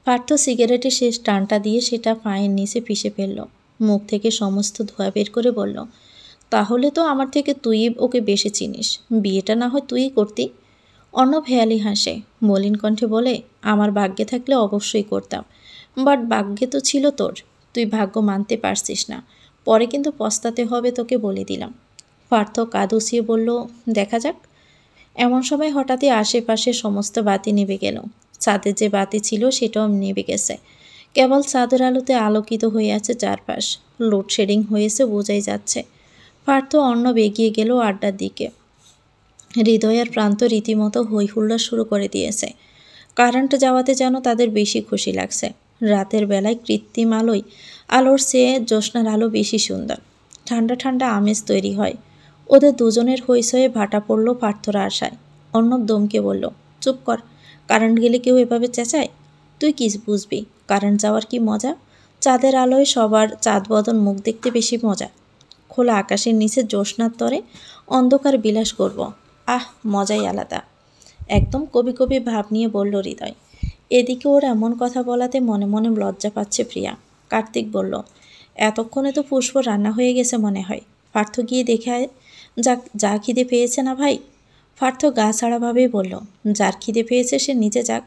পার্থ সিগারেটের শেষ টানটা দিয়ে সেটা পায়ের নিচে পিষে ফেলল। মুখ থেকে সমস্ত ধোঁয়া বের করে বলল, তাহলে তো আমার থেকে তুই ওকে বেশি চিনিস। বিয়েটা না হয় তুই করতি। অর্ণব হেয়ালি হাসে, মলিন কণ্ঠে বলে, আমার ভাগ্যে থাকলে অবশ্যই করতাম। বাট ভাগ্যে তো ছিল তোর, তুই ভাগ্য মানতে পারছিস না। পরে কিন্তু পস্তাতে হবে, তোকে বলে দিলাম। পার্থ কাঁধ উঁচিয়ে বলল, দেখা যাক। এমন সময় হঠাৎই আশেপাশে সমস্ত বাতি নিভে গেল। ছাদে যে বাতি ছিল সেটাও নিভে গেছে। কেবল চাঁদের আলোতে আলোকিত হয়ে আছে চারপাশ। লোডশেডিং হয়েছে বোঝাই যাচ্ছে। পার্থ অর্ণব এগিয়ে গেল আড্ডার দিকে। হৃদয়ের প্রান্ত রীতিমতো হই হুল্লোড় শুরু করে দিয়েছে। কারেন্ট যাওয়াতে যেন তাদের বেশি খুশি লাগছে। রাতের বেলায় কৃত্রিম আলোর চেয়ে জ্যোৎস্নার আলো বেশি সুন্দর। ঠান্ডা ঠান্ডা আমেজ তৈরি হয়। ওদের দুজনের হইচয়ে ভাটা পড়ল পার্থর আশায়। অর্ণব দমকে বলল, চুপ কর, কারেন্ট গেলে কেউ এভাবে চেঁচায়? তুই কি বুঝবি কারেন্ট যাওয়ার কি মজা? চাঁদের আলোয় সবার চাঁদ বদন মুখ দেখতে বেশি মজা। খোলা আকাশের নিচে জ্যোৎস্নার তরে অন্ধকার বিলাস করব। আহ, মজাই আলাদা। একদম কবি কবি ভাব নিয়ে বলল হৃদয়। এদিকে ওর এমন কথা বলাতে মনে মনে লজ্জা পাচ্ছে প্রিয়া। কার্তিক বলল, এতক্ষণে তো পুষ্প রান্না হয়ে গেছে মনে হয়। পার্থ গিয়ে দেখে আয়। যা খিদে পেয়েছে না ভাই? পার্থ গা ছাড়াভাবেই বলল, যার খিদে পেয়েছে সে নিচে যাক।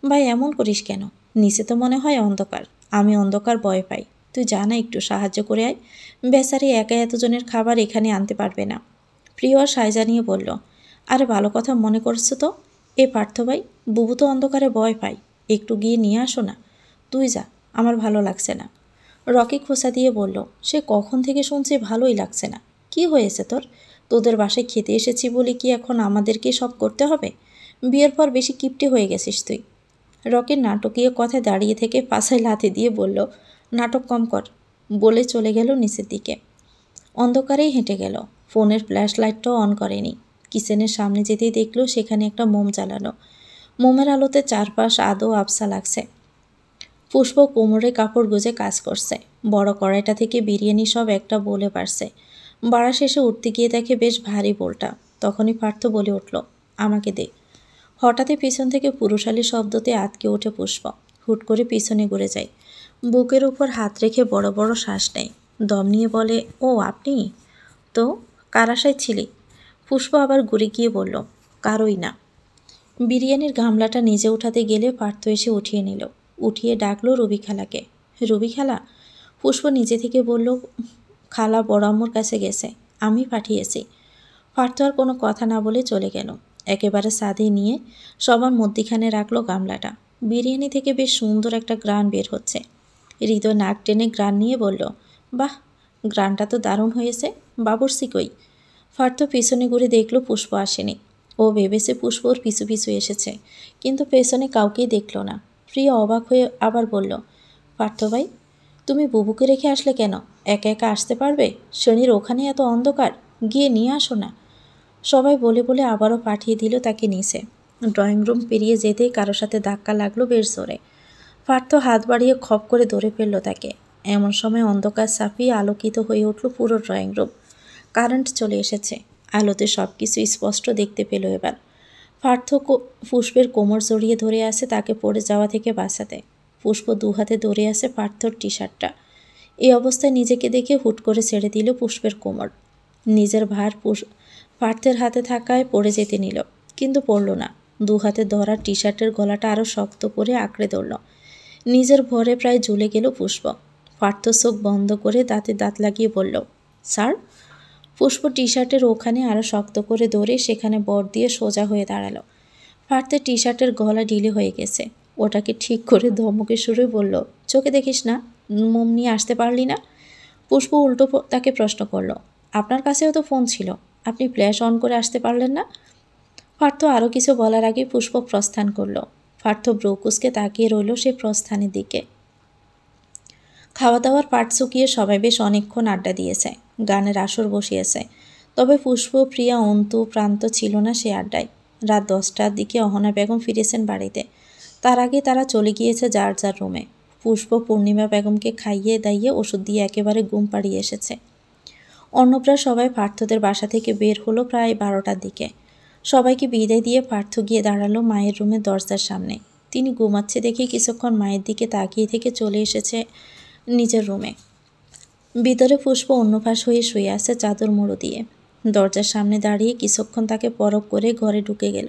ভাই এমন করিস কেন? নিচে তো মনে হয় অন্ধকার। আমি অন্ধকার ভয় পাই। তুই যা না, একটু সাহায্য করে আয়। বেচারি একা এতজনের খাবার এখানে আনতে পারবে না। প্রিয় সাইজা নিয়ে বলল, আরে ভালো কথা মনে করছো তো। এ পার্থ ভাই, বুবু তো অন্ধকারে ভয় পাই। একটু গিয়ে নিয়ে আসো না। তুই যা, আমার ভালো লাগছে না। রকি খোঁচা দিয়ে বলল, সে কখন থেকে শুনছি ভালোই লাগছে না। কি হয়েছে তোর? তোদের বাসায় খেতে এসেছি বলে কি এখন আমাদেরকে সব করতে হবে? বিয়ের পর বেশি কিপটে হয়ে গেছিস তুই। রকির নাটকীয় কথায় দাঁড়িয়ে থেকে পাছায় লাথি দিয়ে বলল, নাটক কম কর। বলে চলে গেল নিচের দিকে। অন্ধকারেই হেঁটে গেল। ফোনের ফ্ল্যাশ লাইটটাও অন করেনি। কিচেনের সামনে যেতেই দেখল সেখানে একটা মোম জ্বালানো। মোমের আলোতে চারপাশ আদো আবছা লাগছে। পুষ্প কোমরে কাপড় গুজে কাজ করছে। বড় কড়াইটা থেকে বিরিয়ানি সব একটা বলে পারছে। বাড়া শেষে উঠতে গিয়ে দেখে বেশ ভারী বোলটা। তখনই পার্থ বলে উঠল, আমাকে দে। হঠাৎই পিছন থেকে পুরুষালী শব্দতে আটকে ওঠে পুষ্প। হুট করে পিছনে ঘুরে যায়। বুকের উপর হাত রেখে বড় বড় শ্বাস নেয়। দম নিয়ে বলে, ও আপনি? তো কার আশায় ছিলি? পুষ্প আবার ঘুরে গিয়ে বলল, কারোই না। বিরিয়ানির গামলাটা নিজে উঠাতে গেলে পার্থ এসে উঠিয়ে নিল। উঠিয়ে ডাকলো রবি খালাকে। রবি খালা? পুষ্প নিজে থেকে বলল, খালা বড় আম্মুর কাছে গেছে, আমি পাঠিয়েছি। পার্থ আর কোনো কথা না বলে চলে গেল। একেবারে সাদে নিয়ে সবার মধ্যিখানে রাখলো গামলাটা। বিরিয়ানি থেকে বেশ সুন্দর একটা গ্রান বের হচ্ছে। হৃদয় নাক টেনে গ্রান নিয়ে বলল, বাহ, গ্রানটা তো দারুণ হয়েছে। বাবুর্চি কই? পার্থ পিছনে ঘুরে দেখলো পুষ্প আসেনি। ও ভেবেছে পুষ্প ওর পিছু পিছু এসেছে, কিন্তু পেছনে কাউকেই দেখল না। প্রিয়া অবাক হয়ে আবার বলল, পার্থ ভাই, তুমি বুবুকে রেখে আসলে কেন? একা একা আসতে পারবে? শনির ওখানে এত অন্ধকার, গিয়ে নিয়ে আসো না। সবাই বলে বলে আবারও পাঠিয়ে দিল তাকে নিচে। ড্রয়িং রুম পেরিয়ে যেতেই কারোর সাথে ধাক্কা লাগলো বেশ জোরে। পার্থ হাত বাড়িয়ে খপ করে ধরে ফেলল তাকে। এমন সময় অন্ধকার ছাপিয়ে আলোকিত হয়ে উঠল পুরো ড্রয়িং রুম। কারেন্ট চলে এসেছে। আলোতে সব কিছু স্পষ্ট দেখতে পেল এবার। পার্থ পুষ্পের কোমর জড়িয়ে ধরে আছে তাকে পড়ে যাওয়া থেকে বাঁচাতে। পুষ্প দু হাতে ধরে আছে পার্থর টি শার্টটা। এই অবস্থায় নিজেকে দেখে হুট করে ছেড়ে দিল পুষ্পের কোমর। নিজের ভার পার্থের হাতে থাকায় পড়ে যেতে নিল, কিন্তু পড়ল না। দু হাতে ধরা টি শার্টের গলাটা আরও শক্ত করে আঁকড়ে ধরল। নিজের ভরে প্রায় ঝুলে গেল পুষ্প। পার্থ চোখ বন্ধ করে দাঁতে দাঁত লাগিয়ে বলল, স্যার। পুষ্প টি শার্টের ওখানে আরও শক্ত করে ধরে সেখানে বর দিয়ে সোজা হয়ে দাঁড়ালো। পার্থের টি শার্টের গলা ঢিলে হয়ে গেছে। ওটাকে ঠিক করে ধমকে সুরে বলল, চোখে দেখিস না, মোম নিয়ে আসতে পারলি না? পুষ্প উল্টো তাকে প্রশ্ন করল, আপনার কাছেও তো ফোন ছিল, আপনি ফ্ল্যাশ অন করে আসতে পারলেন না? পার্থ আরও কিছু বলার আগে পুষ্প প্রস্থান করল। পার্থ ব্রকুসকে তাকিয়ে রইল সে প্রস্থানের দিকে। খাওয়া দাওয়ার পাট চুকিয়ে সবাই বেশ অনেকক্ষণ আড্ডা দিয়েছে, গানের আসর বসিয়েছে। তবে পুষ্প, প্রিয়া, অন্তু, প্রান্ত ছিল না সে আড্ডায়। রাত 10টার দিকে অহনা বেগম ফিরেছেন বাড়িতে। তার আগে তারা চলে গিয়েছে যার যার রুমে। পুষ্প পূর্ণিমা বেগমকে খাইয়ে দাইয়ে ওষুধ দিয়ে একেবারে ঘুম পাড়িয়ে এসেছে। অন্যপ্রা সবাই পার্থদের বাসা থেকে বের হলো প্রায় 12টার দিকে। সবাইকে বিদায় দিয়ে পার্থ গিয়ে দাঁড়ালো মায়ের রুমের দরজার সামনে। তিনি ঘুমাচ্ছে দেখে কিছুক্ষণ মায়ের দিকে তাকিয়ে থেকে চলে এসেছে নিজের রুমে। ভিতরে পুষ্প অন্যপাশ হয়ে শুয়ে আছে চাদর মুড়ো দিয়ে। দরজার সামনে দাঁড়িয়ে কিছুক্ষণ তাকে পরখ করে ঘরে ঢুকে গেল।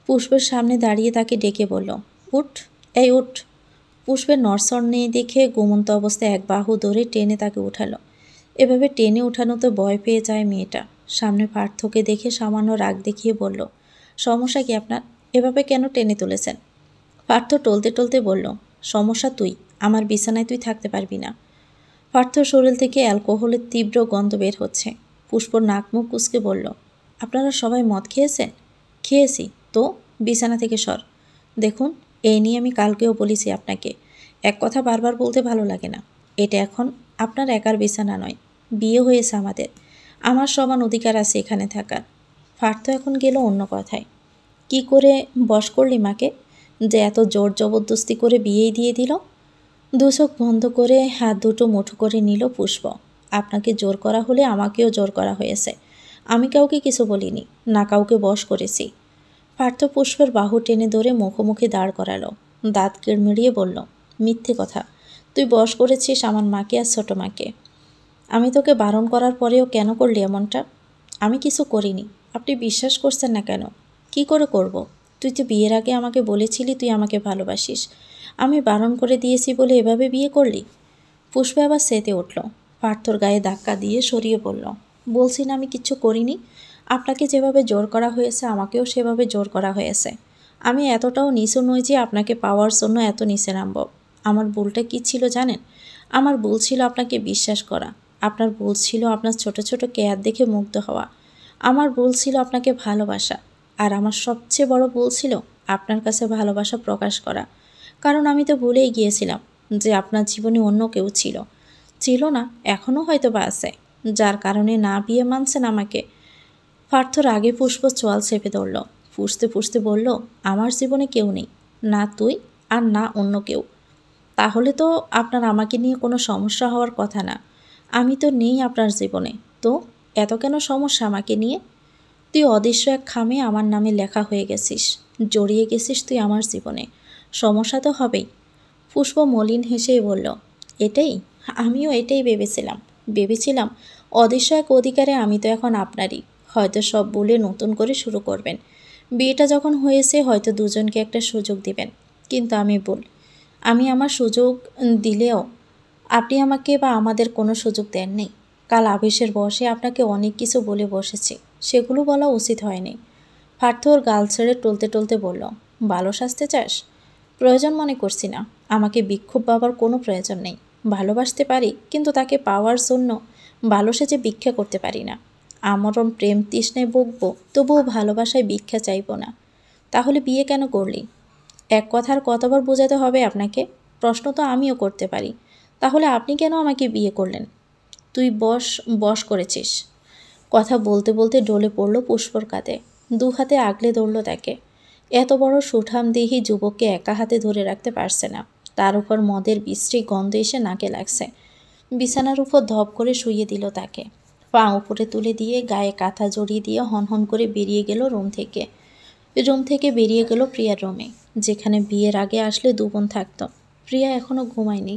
পুষ্পের সামনে দাঁড়িয়ে তাকে ডেকে বলল, উঠ, এই উঠ। পুষ্পের নড়চড় নেই দেখে ঘুমন্ত অবস্থায় এক বাহু ধরে টেনে তাকে উঠালো। এভাবে টেনে উঠানোতে ভয় পেয়ে যায় মেয়েটা। সামনে পার্থকে দেখে সামান্য রাগ দেখিয়ে বলল, সমস্যা কি আপনার? এভাবে কেন টেনে তুলেছেন? পার্থ টলতে টলতে বলল, সমস্যা তুই, আমার বিছানায় তুই থাকতে পারবি না। পার্থর শরীর থেকে অ্যালকোহলের তীব্র গন্ধ বের হচ্ছে। পুষ্পর নাক মুখ কুঁচকে বলল, আপনারা সবাই মদ খেয়েছেন? খেয়েছি তো, বিছানা থেকে সর। দেখুন, এই নিয়ে আমি কালকেও বলেছি আপনাকে, এক কথা বারবার বলতে ভালো লাগে না। এটা এখন আপনার একার বিছানা নয়, বিয়ে হয়েছে আমাদের, আমার সমান অধিকার আছে এখানে থাকার। পার্থ এখন গেল অন্য কথায়। কি করে বশ করলি মাকে, যে এত জোর জবরদস্তি করে বিয়েই দিয়ে দিল? চোখ বন্ধ করে হাত দুটো মুঠো করে নিল পুষ্প। আপনাকে জোর করা হলে আমাকেও জোর করা হয়েছে। আমি কাউকে কিছু বলিনি, না কাউকে বশ করেছি। পার্থ পুষ্পের বাহু টেনে ধরে মুখোমুখি দাঁড় করালো। দাঁত কিড়মিড়িয়ে বলল, মিথ্যে কথা, তুই বশ করেছিস আমার মাকে আর ছোটো মাকে। আমি তোকে বারণ করার পরেও কেন করলি এমনটা? আমি কিছু করিনি। আপনি বিশ্বাস করছেন না কেন? কি করে করব? তুই তো বিয়ের আগে আমাকে বলেছিলি তুই আমাকে ভালোবাসিস। আমি বারণ করে দিয়েছি বলে এভাবে বিয়ে করলি? পুষ্পে আবার সেতে উঠল। পার্থর গায়ে ধাক্কা দিয়ে সরিয়ে পড়ল। বলছি না আমি কিচ্ছু করিনি। আপনাকে যেভাবে জোর করা হয়েছে আমাকেও সেভাবে জোর করা হয়েছে। আমি এতটাও নিচু নই যে আপনাকে পাওয়ার জন্য এত নিচে নামব। আমার ভুলটা কী ছিল জানেন? আমার ভুল ছিল আপনাকে বিশ্বাস করা। আপনার ভুল ছিল আপনার ছোট ছোট কেয়ার দেখে মুগ্ধ হওয়া। আমার ভুল ছিল আপনাকে ভালোবাসা। আর আমার সবচেয়ে বড় ভুল ছিল আপনার কাছে ভালোবাসা প্রকাশ করা। কারণ আমি তো ভুলেই গিয়েছিলাম যে আপনার জীবনে অন্য কেউ ছিল। ছিল না, এখনও হয়তো বা আছে, যার কারণে না বিয়ে মানছেন আমাকে। পার্থর আগে পুষ্প চোয়াল চেপে ধরল। ফুঁসতে ফুঁসতে বলল, আমার জীবনে কেউ নেই, না তুই আর না অন্য কেউ। তাহলে তো আপনার আমাকে নিয়ে কোনো সমস্যা হওয়ার কথা না। আমি তো নেই আপনার জীবনে, তো এত কেন সমস্যা আমাকে নিয়ে? তুই অদৃশ্য এক খামে আমার নামে লেখা হয়ে গেছিস, জড়িয়ে গেছিস তুই আমার জীবনে, সমস্যা তো হবেই। পুষ্প মলিন হেসেই বলল, এটাই? আমিও এটাই ভেবেছিলাম অদৃশ্য এক অধিকারে আমি তো এখন আপনারই। হয়তো সব বলে নতুন করে শুরু করবেন। বিয়েটা যখন হয়েছে হয়তো দুজনকে একটা সুযোগ দিবেন। কিন্তু আমি ভুল। আমি আমার সুযোগ দিলেও আপনি আমাকে বা আমাদের কোনো সুযোগ দেননি। কাল আবেশের বশে আপনাকে অনেক কিছু বলে বসেছি, সেগুলো বলা উচিত হয়নি। পার্থ ওর গাল ছেড়ে টলতে টলতে বলল, ভালো সাজতে চাস? প্রয়োজন মনে করছি না। আমাকে বিক্ষোভ পাবার কোনো প্রয়োজন নেই। ভালোবাসতে পারি, কিন্তু তাকে পাওয়ার জন্য ভালো সেজে ভিক্ষা করতে পারি না। আমরণ প্রেম তৃষ্ণায় বকবো, তবুও ভালোবাসায় ভিক্ষা চাইব না। তাহলে বিয়ে কেন করলি? এক কথার কতবার বোঝাতে হবে আপনাকে? প্রশ্ন তো আমিও করতে পারি। তাহলে আপনি কেন আমাকে বিয়ে করলেন? তুই বশ করেছিস। কথা বলতে বলতে ডলে পড়ল পুষ্পর কাঁধে। দু হাতে আগলে ধরল তাকে। এত বড় সুঠামদেহী যুবককে একা হাতে ধরে রাখতে পারছে না। তার উপর মদের বিশ্রী গন্ধ এসে নাকে লাগছে। বিছানার উপর ধপ করে শুইয়ে দিল তাকে। পা উপরে তুলে দিয়ে গায়ে কাঁথা জড়িয়ে দিয়ে হনহন করে বেরিয়ে গেল রুম থেকে বেরিয়ে গেল প্রিয়ার রুমে, যেখানে বিয়ের আগে আসলে দু বোন থাকত। প্রিয়া এখনও ঘুমায়নি।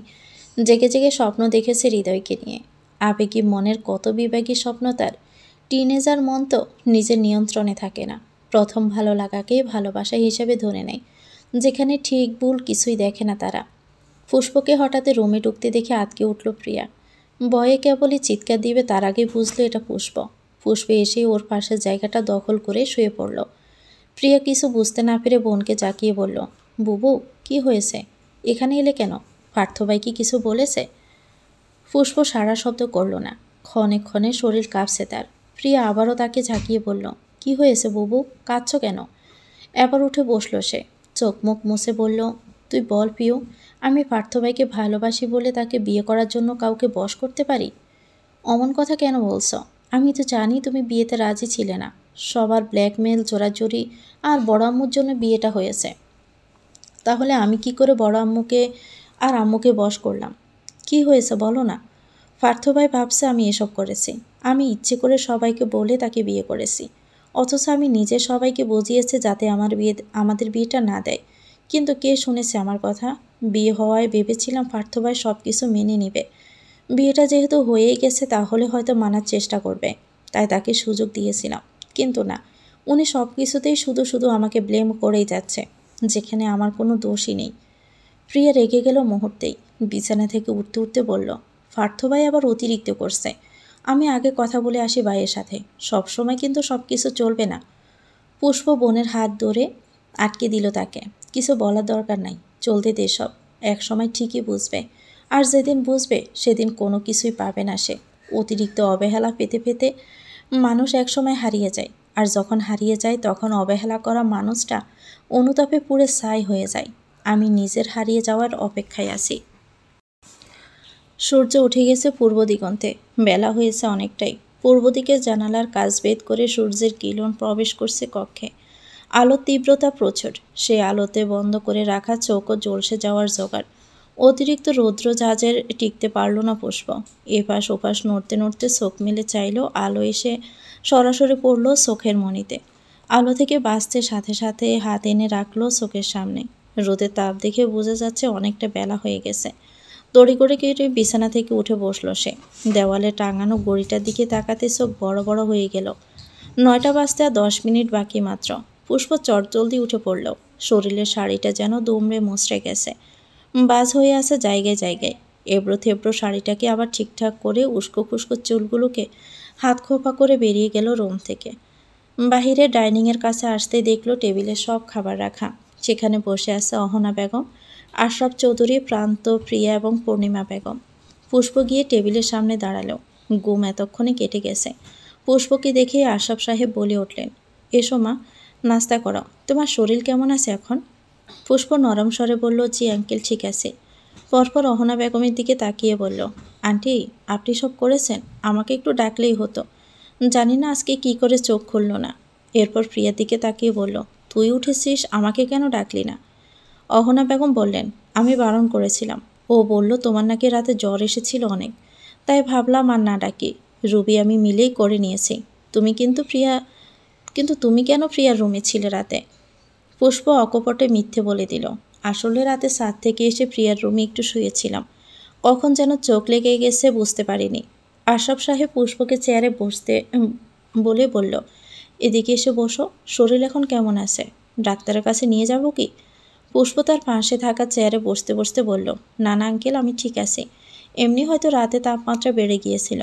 জেগে জেগে স্বপ্ন দেখেছে হৃদয়কে নিয়ে। আবেগী মনের কত বিবেকী স্বপ্ন তার। টিনেজার মন তো নিজের নিয়ন্ত্রণে থাকে না। প্রথম ভালো লাগাকেই ভালোবাসা হিসেবে ধরে নেয়, যেখানে ঠিক ভুল কিছুই দেখে না তারা। পুষ্পকে হঠাৎ রুমে ঢুকতে দেখে আটকে উঠল প্রিয়া। ভয়ে কেবলই চিৎকার দিবে তার আগে বুঝলো এটা পুষ্পে এসে ওর পাশের জায়গাটা দখল করে শুয়ে পড়ল। প্রিয়া কিছু বুঝতে না পেরে বোনকে জাকিয়ে বলল, বুবু কি হয়েছে? এখানে এলে কেন? পার্থভাই কি কিছু বলেছে? পুষ্প সারা শব্দ করল না। ক্ষণে ক্ষণে শরীর কাঁপছে তার। প্রিয়া আবারও তাকে ঝাঁকিয়ে বলল, কি হয়েছে বুবু, কাঁদছ কেন? এবার উঠে বসল সে। চোখ মুখ মুছে বলল, তুই বল প্রিয়, আমি পার্থভাইকে ভালোবাসি বলে তাকে বিয়ে করার জন্য কাউকে বশ করতে পারি? অমন কথা কেন বলছ? আমি তো জানি তুমি বিয়েতে রাজি ছিলে না। সবার ব্ল্যাকমেল, জোরাজুরি আর বড় আম্মুর জন্য বিয়েটা হয়েছে। তাহলে আমি কি করে বড় আম্মুকে আর আম্মুকে বশ করলাম? কি হয়েছে বলো না? পার্থভাই ভাবছে আমি এসব করেছি। আমি ইচ্ছে করে সবাইকে বলে তাকে বিয়ে করেছি। অথচ আমি নিজে সবাইকে বুঝিয়েছি যাতে আমাদের বিয়েটা না দেয়। কিন্তু কে শুনেছে আমার কথা? বিয়ে হওয়ায় ভেবেছিলাম পার্থভাই সব কিছু মেনে নেবে। বিয়েটা যেহেতু হয়েই গেছে তাহলে হয়তো মানার চেষ্টা করবে, তাই তাকে সুযোগ দিয়েছিলাম। কিন্তু না, উনি সব কিছুতেই শুধু শুধু আমাকে ব্লেম করেই যাচ্ছে, যেখানে আমার কোনো দোষই নেই। প্রিয়া রেগে গেল মুহূর্তেই। বিছানা থেকে উঠতে উঠতে বলল, পার্থভাই আবার অতিরিক্ত করছে। আমি আগে কথা বলে আসি ভাইয়ের সাথে। সবসময় কিন্তু সব কিছু চলবে না। পুষ্প বোনের হাত ধরে আটকে দিল তাকে। কিছু বলার দরকার নাই, চলতে দে সব। এক সময় ঠিকই বুঝবে। আর যেদিন বুঝবে সেদিন কোনো কিছুই পাবে না সে। অতিরিক্ত অবহেলা পেতে পেতে মানুষ একসময় হারিয়ে যায়। আর যখন হারিয়ে যায় তখন অবহেলা করা মানুষটা অনুতাপে পুড়ে ছাই হয়ে যায়। আমি নিজের হারিয়ে যাওয়ার অপেক্ষায় আছি। সূর্য উঠে গেছে পূর্ব দিগন্তে। বেলা হয়েছে অনেকটাই। পূর্ব দিকের জানালার কাচ ভেদ করে সূর্যের কিরণ প্রবেশ করছে কক্ষে। আলোর তীব্রতা প্রচুর। সে আলোতে বন্ধ করে রাখা চোখও ঝলসে যাওয়ার জোগাড়। অতিরিক্ত রৌদ্র জাহাজের টিকতে পারল না পুষ্প। এপাশ ওপাশ নড়তে নড়তে চোখ মেলে চাইল, আলো এসে সরাসরি পড়ল চোখের মণিতে। আলো থেকে বাঁচতে সাথে সাথে হাত এনে রাখল চোখের সামনে। রোদের তাপ দেখে বোঝা যাচ্ছে অনেকটা বেলা হয়ে গেছে। দড়ি করে কেটে বিছানা থেকে উঠে বসল সে। দেওয়ালে টাঙানো ঘড়িটার দিকে তাকাতে চোখ বড় বড় হয়ে গেল। 9টা বাজতে আর 10 মিনিট বাকি মাত্র। পুষ্প চটজলদি উঠে পড়ল। শরীরের শাড়িটা যেন দুমড়ে মুচড়ে গেছে। বাজ হয়ে আছে জায়গায় জায়গায়। এবড়ো থেবড়ো শাড়িটাকে আবার ঠিকঠাক করে উস্কো খুস্কো চুলগুলোকে হাত খোপা করে বেরিয়ে গেল রুম থেকে। বাহিরে ডাইনিংয়ের কাছে আসতেই দেখল টেবিলে সব খাবার রাখা। সেখানে বসে আছে অহনা বেগম, আশরাফ চৌধুরী, প্রান্ত, প্রিয়া এবং পূর্ণিমা বেগম। পুষ্প গিয়ে টেবিলের সামনে দাঁড়ালো। ঘুম এতক্ষণে কেটে গেছে। পুষ্পকে দেখে আশরাফ সাহেব বলে উঠলেন, এসো মা, নাস্তা করো। তোমার শরীর কেমন আছে এখন? পুষ্প নরম স্বরে বলল, জি আঙ্কেল, ঠিক আছে। পরপর অহনা বেগমের দিকে তাকিয়ে বলল, আন্টি, আপনি সব করেছেন? আমাকে একটু ডাকলেই হতো। জানি না আজকে কি করে চোখ খুলল না। এরপর প্রিয়ার দিকে তাকিয়ে বলল, তুই উঠেছিস, আমাকে কেন ডাকলি না? অহনা বেগম বললেন, আমি বারণ করেছিলাম। ও বলল তোমার নাকি রাতে জ্বর এসেছিল অনেক, তাই ভাবলাম আর না ডাকি। রুবি আমি মিলেই করে নিয়েছি। তুমি কেন প্রিয়ার রুমে ছিলে রাতে? পুষ্প অকপটে মিথ্যে বলে দিল, আসলে রাতে ছাদ থেকে এসে প্রিয়ার রুমে একটু শুয়েছিলাম। কখন যেন চোখ লেগে গেছে বুঝতে পারিনি। আশরাফ সাহেব পুষ্পকে চেয়ারে বসতে বলে বলল, এদিকে এসে বসো। শরীর এখন কেমন আছে? ডাক্তারের কাছে নিয়ে যাব কি? পুষ্প তার পাশে থাকা চেয়ারে বসতে বসতে বলল, না না আঙ্কেল, আমি ঠিক আছি। এমনি হয়তো রাতে তাপমাত্রা বেড়ে গিয়েছিল।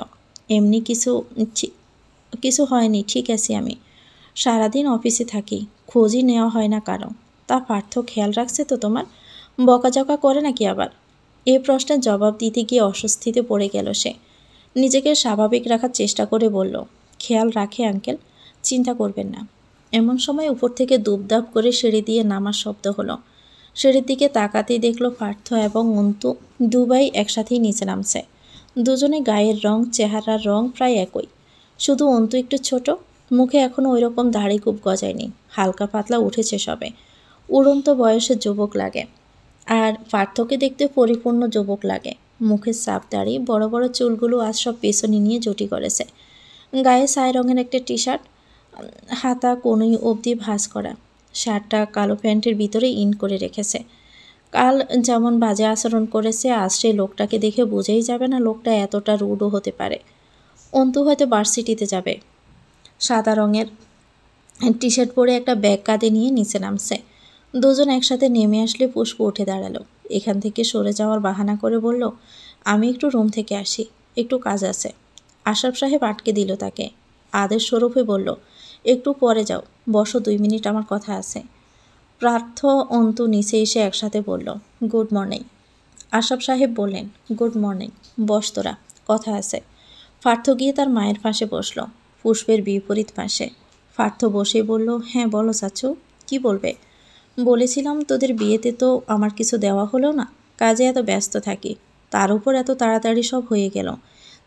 এমনি কিছু হয়নি, ঠিক আছি আমি। সারাদিন অফিসে থাকি, খোঁজই নেওয়া হয় না কারো। তা পার্থ খেয়াল রাখছে তো তোমার? বকাঝকা করে নাকি আবার? এ প্রশ্নের জবাব দিতে গিয়ে অস্বস্তিতে পড়ে গেল সে। নিজেকে স্বাভাবিক রাখার চেষ্টা করে বলল, খেয়াল রাখে আঙ্কেল, চিন্তা করবেন না। এমন সময় উপর থেকে দুপদাপ করে সিঁড়ি দিয়ে নামার শব্দ হলো। সিঁড়ির দিকে তাকাতেই দেখল পার্থ এবং অন্তু দুবাই একসাথেই নিচে নামছে। দুজনে গায়ের রং, চেহারার রং প্রায় একই। শুধু অন্তু একটু ছোট, মুখে এখনও ওই রকম দাড়ি খুব গজায়নি, হালকা পাতলা উঠেছে সবে। উড়ন্ত বয়সের যুবক লাগে। আর পার্থকে দেখতে পরিপূর্ণ যুবক লাগে। মুখের চাপ দাড়ি, বড় বড় চুলগুলো আজ সব পেছনে নিয়ে জুটি করেছে। গায়ে ছাই রঙের একটা টি শার্ট, হাতা কোনোই অবধি ভাঁজ করা। শার্টটা কালো প্যান্টের ভিতরে ইন করে রেখেছে। কাল যেমন বাজে আচরণ করেছে, আজ সেই লোকটাকে দেখে বোঝাই যাবে না লোকটা এতটা রুডও হতে পারে। অন্তু হয়তো ভার্সিটিতে যাবে। সাদা রঙের টি শার্ট পরে একটা ব্যাগ কাঁধে নিয়ে নিচে নামছে। দুজন একসাথে নেমে আসলে পুষ্প উঠে দাঁড়ালো। এখান থেকে সরে যাওয়ার বাহানা করে বলল, আমি একটু রুম থেকে আসি, একটু কাজ আছে। আশরাফ সাহেব আটকে দিল তাকে। আদেশ স্বরূপে বলল, একটু পরে যাও, বসো, 2 মিনিট আমার কথা আছে। পার্থ অন্তু নিচে এসে একসাথে বলল, গুড মর্নিং। আশরাফ সাহেব বললেন, গুড মর্নিং, বস তোরা, কথা আছে। পার্থ গিয়ে তার মায়ের পাশে বসল, পুষ্পের বিপরীত পাশে। পার্থ বসে বলল, হ্যাঁ বলো চাচু, কি বলবে? বলেছিলাম তোদের বিয়েতে তো আমার কিছু দেওয়া হলো না, কাজে এত ব্যস্ত থাকি, তার উপর এত তাড়াতাড়ি সব হয়ে গেল,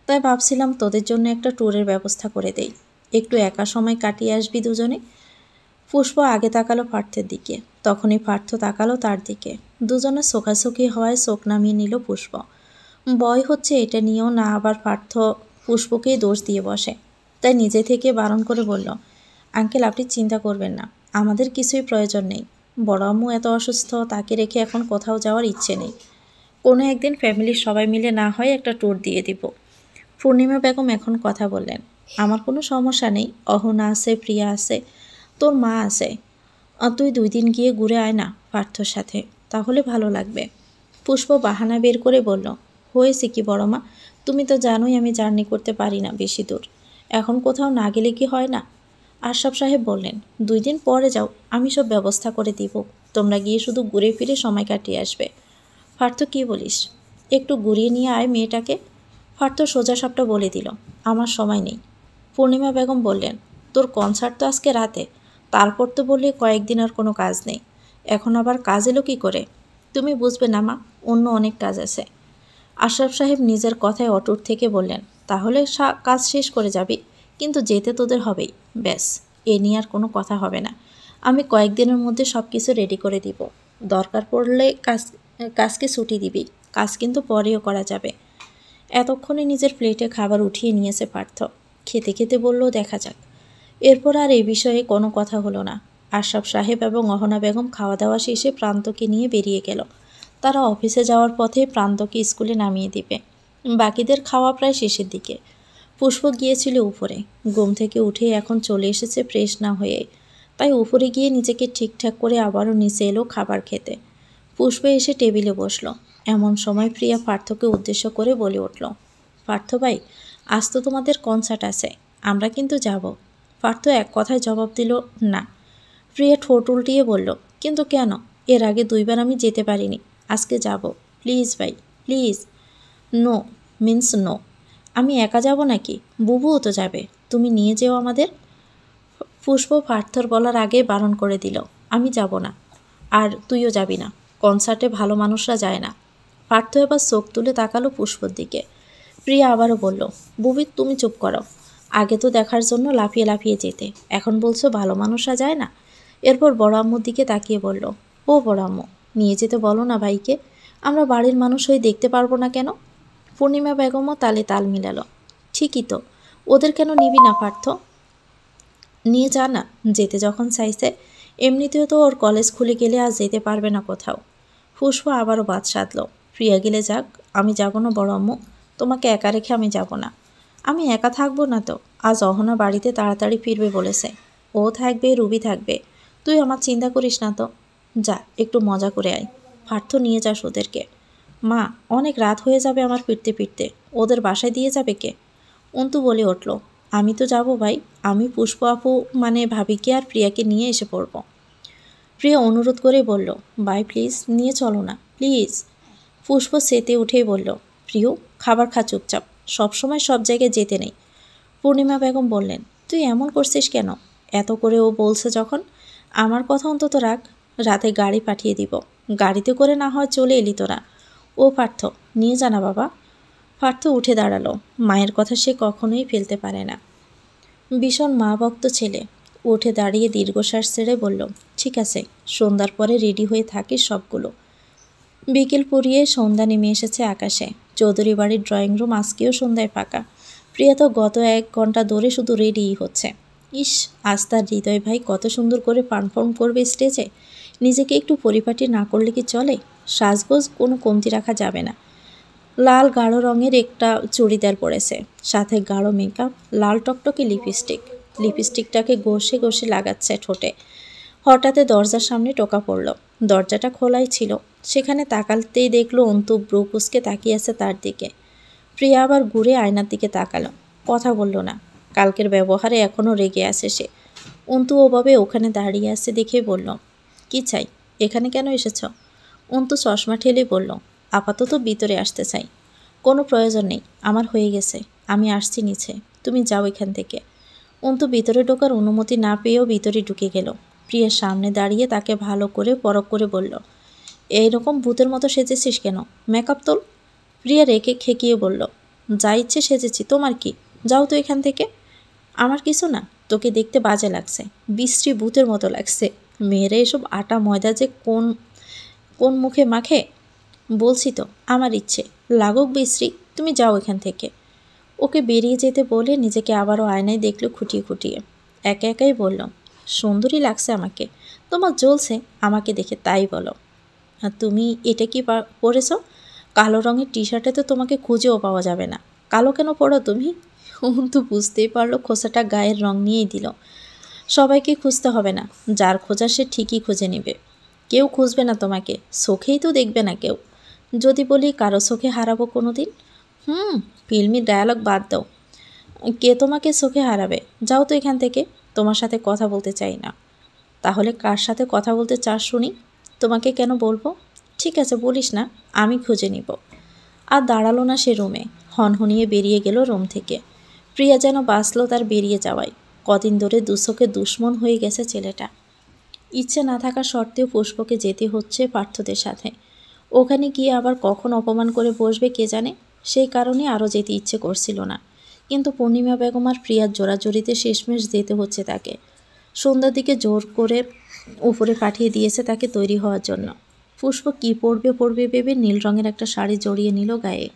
তাই ভাবছিলাম তোদের জন্য একটা ট্যুরের ব্যবস্থা করে দেই, একটু একা সময় কাটিয়ে আসবি দুজনে। পুষ্প আগে তাকালো পার্থের দিকে, তখনই পার্থ তাকালো তার দিকে। দুজনে চোখাচোখি হওয়ায় চোখ নামিয়ে নিল পুষ্প। ভয় হচ্ছে এটা নিয়েও না আবার পার্থ পুষ্পকেই দোষ দিয়ে বসে, তাই নিজে থেকে বারণ করে বলল, আঙ্কেল আপনি চিন্তা করবেন না, আমাদের কিছুই প্রয়োজন নেই। বড় আম্মু এত অসুস্থ, তাকে রেখে এখন কোথাও যাওয়ার ইচ্ছে নেই। কোনো একদিন ফ্যামিলির সবাই মিলে না হয় একটা ট্যুর দিয়ে দিব। পূর্ণিমা বেগম এখন কথা বললেন, আমার কোনো সমস্যা নেই, অহনা আছে, প্রিয়া আছে, তোর মা আছে। তুই 2 দিন গিয়ে ঘুরে আয় না পার্থর সাথে, তাহলে ভালো লাগবে। পুষ্প বাহানা বের করে বলল, হয়েছে কি বড় মা, তুমি তো জানোই আমি জার্নি করতে পারি না বেশি দূর, এখন কোথাও না গেলে কি হয় না? আশরাফ সাহেব বললেন, 2 দিন পরে যাও, আমি সব ব্যবস্থা করে দিব, তোমরা গিয়ে শুধু ঘুরে ফিরে সময় কাটিয়ে আসবে। পার্থ কী বলিস? একটু ঘুরিয়ে নিয়ে আয় মেয়েটাকে। পার্থ সোজা সাপটা বলে দিল, আমার সময় নেই। পূর্ণিমা বেগম বললেন, তোর কনসার্ট তো আজকে রাতে, তারপর তো বললে কয়েকদিন আর কোনো কাজ নেই, এখন আবার কাজ এলো কী করে? তুমি বুঝবে না মা, অন্য অনেক কাজ আছে। আশরাফ সাহেব নিজের কথায় অটুট থেকে বললেন, তাহলে কাজ শেষ করে যাবি, কিন্তু যেতে তোদের হবেই। ব্যাস, এ নিয়ে আর কোনো কথা হবে না। আমি কয়েকদিনের মধ্যে সব কিছু রেডি করে দিব। দরকার পড়লে কাজকে ছুটি দিবি, কাজ কিন্তু পরেও করা যাবে। এতক্ষণে নিজের প্লেটে খাবার উঠিয়ে নিয়েছে পার্থ। খেতে খেতে বলল, দেখা যাক। এরপর আর এই বিষয়ে কোনো কথা হলো না। আশরাফ সাহেব এবং অহনা বেগম খাওয়া দাওয়া শেষে প্রান্তকে নিয়ে বেরিয়ে গেল। তারা অফিসে যাওয়ার পথে প্রান্তকে স্কুলে নামিয়ে দিবে। বাকিদের খাওয়া প্রায় শেষের দিকে। পুষ্প গিয়েছিল উপরে, ঘুম থেকে উঠে এখন চলে এসেছে ফ্রেশ না হয়ে, তাই উপরে গিয়ে নিজেকে ঠিকঠাক করে আবারও নিচে এলো খাবার খেতে। পুষ্প এসে টেবিলে বসলো। এমন সময় প্রিয়া পার্থকে উদ্দেশ্য করে বলে উঠল, পার্থ ভাই, আজ তো তোমাদের কনসার্ট আছে, আমরা কিন্তু যাব। পার্থ এক কথায় জবাব দিল, না। প্রিয়া ঠোঁট উল্টিয়ে বলল, কিন্তু কেন? এর আগে 2বার আমি যেতে পারিনি, আজকে যাব। প্লিজ ভাই, প্লিজ। No means no. আমি একা যাব নাকি? বুবুও তো যাবে, তুমি নিয়ে যেও আমাদের। পুষ্প পার্থর বলার আগে বারণ করে দিল, আমি যাব না, আর তুইও যাবি না, কনসার্টে ভালো মানুষরা যায় না। পার্থ এবার চোখ তুলে তাকালো পুষ্পর দিকে। প্রিয়া আবারও বলল, বুবি তুমি চুপ করো, আগে তো দেখার জন্য লাফিয়ে লাফিয়ে যেতে, এখন বলছো ভালো মানুষরা যায় না। এরপর বড় আম্মুর দিকে তাকিয়ে বলল, ও বড় আম্মু, নিয়ে যেতে বলো না ভাইকে, আমরা বাড়ির মানুষ হয়ে দেখতে পারবো না কেন? পূর্ণিমা বেগমও তালে তাল মিলালো, ঠিকই তো, ওদের কেন নিবি না পার্থ? নিয়ে যা না, যেতে যখন চাইছে। এমনিতেও তো ওর কলেজ খুলে গেলে আর যেতে পারবে না কোথাও। পুষ্প আবারও বাদ সাধল, প্রিয়া গেলে যাক, আমি যাব না বড় আম্মু, তোমাকে একা রেখে আমি যাব না। আমি একা থাকবো না তো, আজ অহনা বাড়িতে তাড়াতাড়ি ফিরবে বলেছে, ও থাকবে, রুবি থাকবে, তুই আমার চিন্তা করিস না তো। যা, একটু মজা করে আয়। পার্থ নিয়ে যাস ওদেরকে। মা, অনেক রাত হয়ে যাবে আমার ফিরতে ফিরতে, ওদের বাসায় দিয়ে যাবে কে? অন্তু বলে উঠল, আমি তো যাব ভাই, আমি পুষ্প আপু মানে ভাবিকে আর প্রিয়াকে নিয়ে এসে পড়ব। প্রিয়া অনুরোধ করে বলল, ভাই প্লিজ নিয়ে চলো না, প্লিজ। পুষ্প সেতে উঠেই বলল, প্রিয়, খাবার খা চুপচাপ, সবসময় সব জায়গায় যেতে নেই। পূর্ণিমা বেগম বললেন, তুই এমন করছিস কেন? এত করে ও বলছে যখন, আমার কথা অন্তত রাখ, রাতে গাড়ি পাঠিয়ে দিব, গাড়িতে করে না হয় চলে এলি তোরা। ও পার্থ, নিয়ে জানা বাবা। পার্থ উঠে দাঁড়ালো, মায়ের কথা সে কখনোই ফেলতে পারে না। ভীষণ মা ভক্ত ছেলে। উঠে দাঁড়িয়ে দীর্ঘশ্বাস ছেড়ে বলল, ঠিক আছে, সন্ধ্যার পরে রেডি হয়ে থাকিস সবগুলো। বিকেল পুরিয়ে সন্ধ্যা নেমে এসেছে আকাশে। চৌধুরী বাড়ির ড্রয়িং রুম আজকেও সন্ধ্যায় ফাঁকা। প্রিয়া তো গত 1 ঘন্টা ধরে শুধু রেডিই হচ্ছে। ইস, আজ তার হৃদয় ভাই কত সুন্দর করে পারফর্ম করবে স্টেজে। নিজেকে একটু পরিপাটি না করলে কি চলে? সাজগোজ কোনো কমতি রাখা যাবে না। লাল গাঢ় রঙের একটা চুড়িদার পরেছে, সাথে গাঢ় মেকআপ, লাল টকটকে লিপস্টিক। লিপস্টিকটাকে ঘষে ঘষে লাগাচ্ছে ঠোঁটে। হঠাৎ দরজার সামনে টোকা পড়ল। দরজাটা খোলাই ছিল। সেখানে তাকাতেই দেখলো অন্তু ব্রু কুঁচকে তাকিয়ে আছে তার দিকে। প্রিয়া আবার ঘুরে আয়নার দিকে তাকালো, কথা বলল না। কালকের ব্যবহারে এখনও রেগে আছে সে। অন্তু ওভাবে ওখানে দাঁড়িয়ে আছে দেখে বলল, কি চাই? এখানে কেন এসেছ? অন্তু চশমা ঠেলে বলল, আপাতত ভিতরে আসতে চাই। কোনো প্রয়োজন নেই, আমার হয়ে গেছে, আমি আসছি নিচে, তুমি যাও এখান থেকে। অন্তু ভিতরে ঢোকার অনুমতি না পেয়েও ভিতরে ঢুকে গেল। প্রিয়ার সামনে দাঁড়িয়ে তাকে ভালো করে পরখ করে বলল, এইরকম ভূতের মতো সেজেছিস কেন? মেকআপ তোল। প্রিয়া রেখে খেকিয়ে বলল, যা ইচ্ছে সেজেছি, তোমার কি? যাও তো এখান থেকে। আমার কিছু না, তোকে দেখতে বাজে লাগছে, বিশ্রী ভূতের মতো লাগছে। মেয়েরা এসব আটা ময়দা যে কোন কোন মুখে মাখে। বলছি তো, আমার ইচ্ছে, লাগুক বিশ্রী, তুমি যাও এখান থেকে। ওকে বেরিয়ে যেতে বলে নিজেকে আবারও আয়নায় দেখলো খুঁটিয়ে খুঁটিয়ে। একা একাই বলল, সুন্দরী লাগছে আমাকে, তোমার জ্বলছে আমাকে দেখে, তাই বলো। আর তুমি এটা কি পরেছ? কালো রঙের টি শার্টে তো তোমাকে খুঁজেও পাওয়া যাবে না, কালো কেন পড়ো তুমি? তো বুঝতেই পারলো খোসাটা গায়ের রং নিয়েই দিল। সবাইকে খুঁজতে হবে না, যার খোঁজা সে ঠিকই খুঁজে নেবে। কেউ খুঁজবে না তোমাকে, চোখেই তো দেখবে না কেউ। যদি বলি কারো চোখে হারাবো কোনো দিন? ফিল্মি ডায়ালগ বাদ দাও, কে তোমাকে চোখে হারাবে? যাও তো এখান থেকে, তোমার সাথে কথা বলতে চাই না। তাহলে কার সাথে কথা বলতে চাস শুনি? তোমাকে কেন বলবো? ঠিক আছে, বলিস না, আমি খুঁজে নিব। আর দাঁড়ালো না সে রুমে, হনহনিয়ে বেরিয়ে গেল রুম থেকে। প্রিয়া যেন বাঁচল তার বেরিয়ে যাওয়ায়। কদিন ধরে দুচোখে দুশ্মন হয়ে গেছে ছেলেটা। ইচ্ছে না থাকা সত্ত্বেও পুষ্পকে যেতে হচ্ছে পার্থদের সাথে। ওখানে গিয়ে আবার কখন অপমান করে বসবে কে জানে, সেই কারণে আরও যেতে ইচ্ছে করছিল না। কিন্তু পূর্ণিমা বেগম আর প্রিয়ার জোড়াজড়িতে শেষমেশ যেতে হচ্ছে তাকে। সন্ধ্যার দিকে জোর করে উপরে পাঠিয়ে দিয়েছে তাকে তৈরি হওয়ার জন্য। পুষ্প কী পরবে ভেবে নীল রঙের একটা শাড়ি জড়িয়ে নিল গায়ে।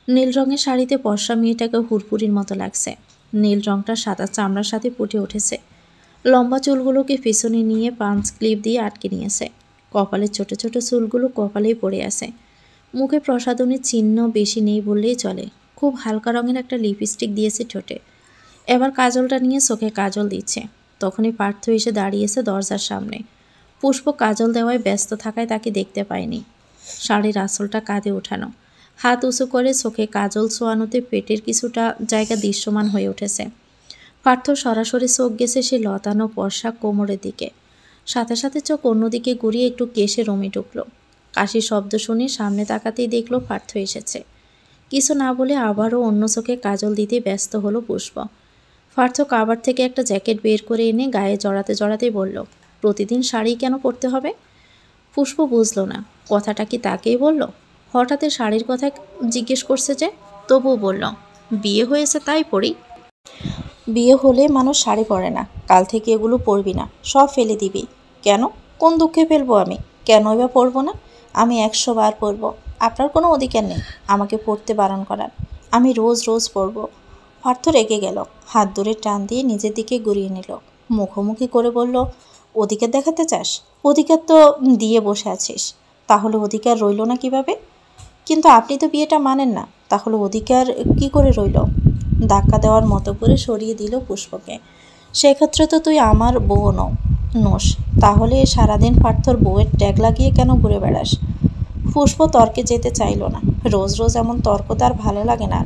নীল রঙের শাড়িতে পশা মেয়েটাকে হুড়পুরির মতো লাগছে। নীল রঙটা সাদা চামড়ার সাথে ফুটে উঠেছে। লম্বা চুলগুলোকে পেছনে নিয়ে পাঞ্চ ক্লিপ দিয়ে আটকে নিয়েছে। কপালের ছোট ছোট চুলগুলো কপালেই পড়ে আছে। মুখে প্রসাধনের চিহ্ন বেশি নেই বললেই চলে। খুব হালকা রঙের একটা লিপস্টিক দিয়েছে ঠোঁটে। এবার কাজলটা নিয়ে চোখে কাজল দিচ্ছে। তখনই পার্থ এসে দাঁড়িয়েছে দরজার সামনে। পুষ্প কাজল দেওয়ায় ব্যস্ত থাকায় তাকে দেখতে পায়নি। শাড়ির আঁচলটা কাঁধে ওঠানো, হাত উঁচু করে চোখে কাজল ছোঁয়ানোতে পেটের কিছুটা জায়গা দৃশ্যমান হয়ে উঠেছে। পার্থ সরাসরি চোখ গেছে সে লতানো পর্ষা কোমরের দিকে। সাথে সাথে চোখ অন্যদিকে ঘুরিয়ে একটু কেশে রমি ঢুকল। কাশির শব্দ শুনে সামনে তাকাতেই দেখল পার্থ এসেছে। কিছু না বলে আবারও অন্য চোখে কাজল দিতে ব্যস্ত হলো পুষ্প। পার্থ কাবার থেকে একটা জ্যাকেট বের করে এনে গায়ে জড়াতেই বলল, প্রতিদিন শাড়ি কেন পরতে হবে? পুষ্প বুঝল না, কথাটা কি তাকেই বলল? হঠাৎ শাড়ির কথা জিজ্ঞেস করছে যে। তবুও বলল, বিয়ে হয়েছে তাই পরি। বিয়ে হলে মানুষ শাড়ি পরে না, কাল থেকে এগুলো পরবি না, সব ফেলে দিবি। কেন? কোন দুঃখে ফেলবো আমি? কেনই বা পরবো না? আমি 100 বার পরবো। আপনার কোনো অধিকার নেই আমাকে পড়তে বারণ করার। আমি রোজ রোজ পরবো। পার্থ রেগে গেল, হাত ধরে টান দিয়ে নিজের দিকে ঘুরিয়ে নিল। মুখোমুখি করে বলল, অধিকার দেখাতে চাস? অধিকার তো দিয়ে বসে আছিস, তাহলে অধিকার রইল না কিভাবে? কিন্তু আপনি তো বিয়েটা মানেন না, তাহলে অধিকার কি করে রইল? ধাক্কা দেওয়ার মতো করে সরিয়ে দিল পুষ্পকে। সেক্ষেত্রে তো তুই আমার বউ নোস, তাহলে সারাদিন পার্থর বউয়ের ট্যাগ লাগিয়ে কেন ঘুরে বেড়াস? পুষ্প তর্কে যেতে চাইল না। রোজ রোজ এমন তর্ক তার ভালো লাগে না।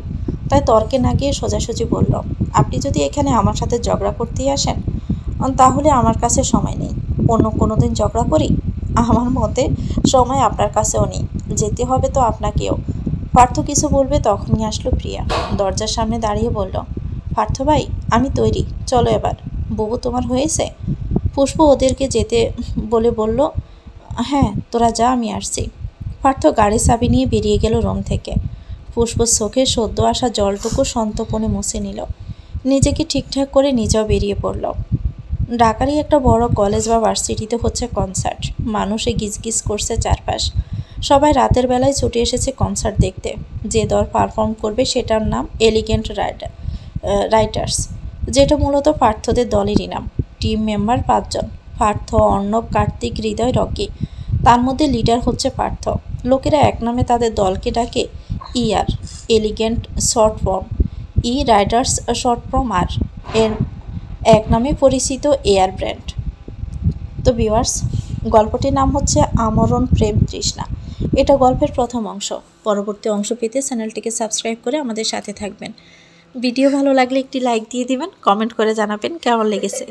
তাই তর্কে না গিয়ে সোজাসুজি বলল, আপনি যদি এখানে আমার সাথে ঝগড়া করতেই আসেন তাহলে আমার কাছে সময় নেই। অন্য কোনো দিন ঝগড়া করি। আমার মতে সময় আপনার কাছেও নেই, যেতে হবে তো আপনাকেও। পার্থ কিছু বলবে তখনই আসলো প্রিয়া। দরজার সামনে দাঁড়িয়ে বলল, পার্থ ভাই, আমি তৈরি, চলো এবার। বুবু তোমার হয়েছে? পুষ্প ওদেরকে যেতে বলে বলল, হ্যাঁ তোরা যা, আমি আসছি। পার্থ গাড়ির চাবি নিয়ে বেরিয়ে গেল রুম থেকে। পুষ্প চোখে সদ্য আসা জলটুকু সন্তর্পণে মুছে নিল। নিজেকে ঠিকঠাক করে নিজেও বেরিয়ে পড়ল। ঢাকারই একটা বড় কলেজ বা ভার্সিটিতে হচ্ছে কনসার্ট। মানুষে গিজগিজ করছে চারপাশ। সবাই রাতের বেলায় ছুটে এসেছে কনসার্ট দেখতে। যে দল পারফর্ম করবে সেটার নাম এলিগেন্ট রাইটার্স, যেটা মূলত পার্থদের দলেরই নাম। টিম মেম্বার 5 জন, পার্থ, অর্ণব, কার্তিক, হৃদয়, রকি। তার মধ্যে লিডার হচ্ছে পার্থ। লোকেরা এক নামে তাদের দলকে ডাকে ER, elegant short form, riders short form, আর এর এক নামে পরিচিত এয়ার ব্র্যান্ড। তো ভিউয়ার্স, গল্পটির নাম হচ্ছে আমরণ প্রেম তৃষ্ণা। এটা গল্পের প্রথম অংশ। পরবর্তী অংশ পেতে চ্যানেলটিকে সাবস্ক্রাইব করে আমাদের সাথে থাকবেন। ভিডিও ভালো লাগলে একটি লাইক দিয়ে দিবেন, কমেন্ট করে জানাবেন কেমন লেগেছে।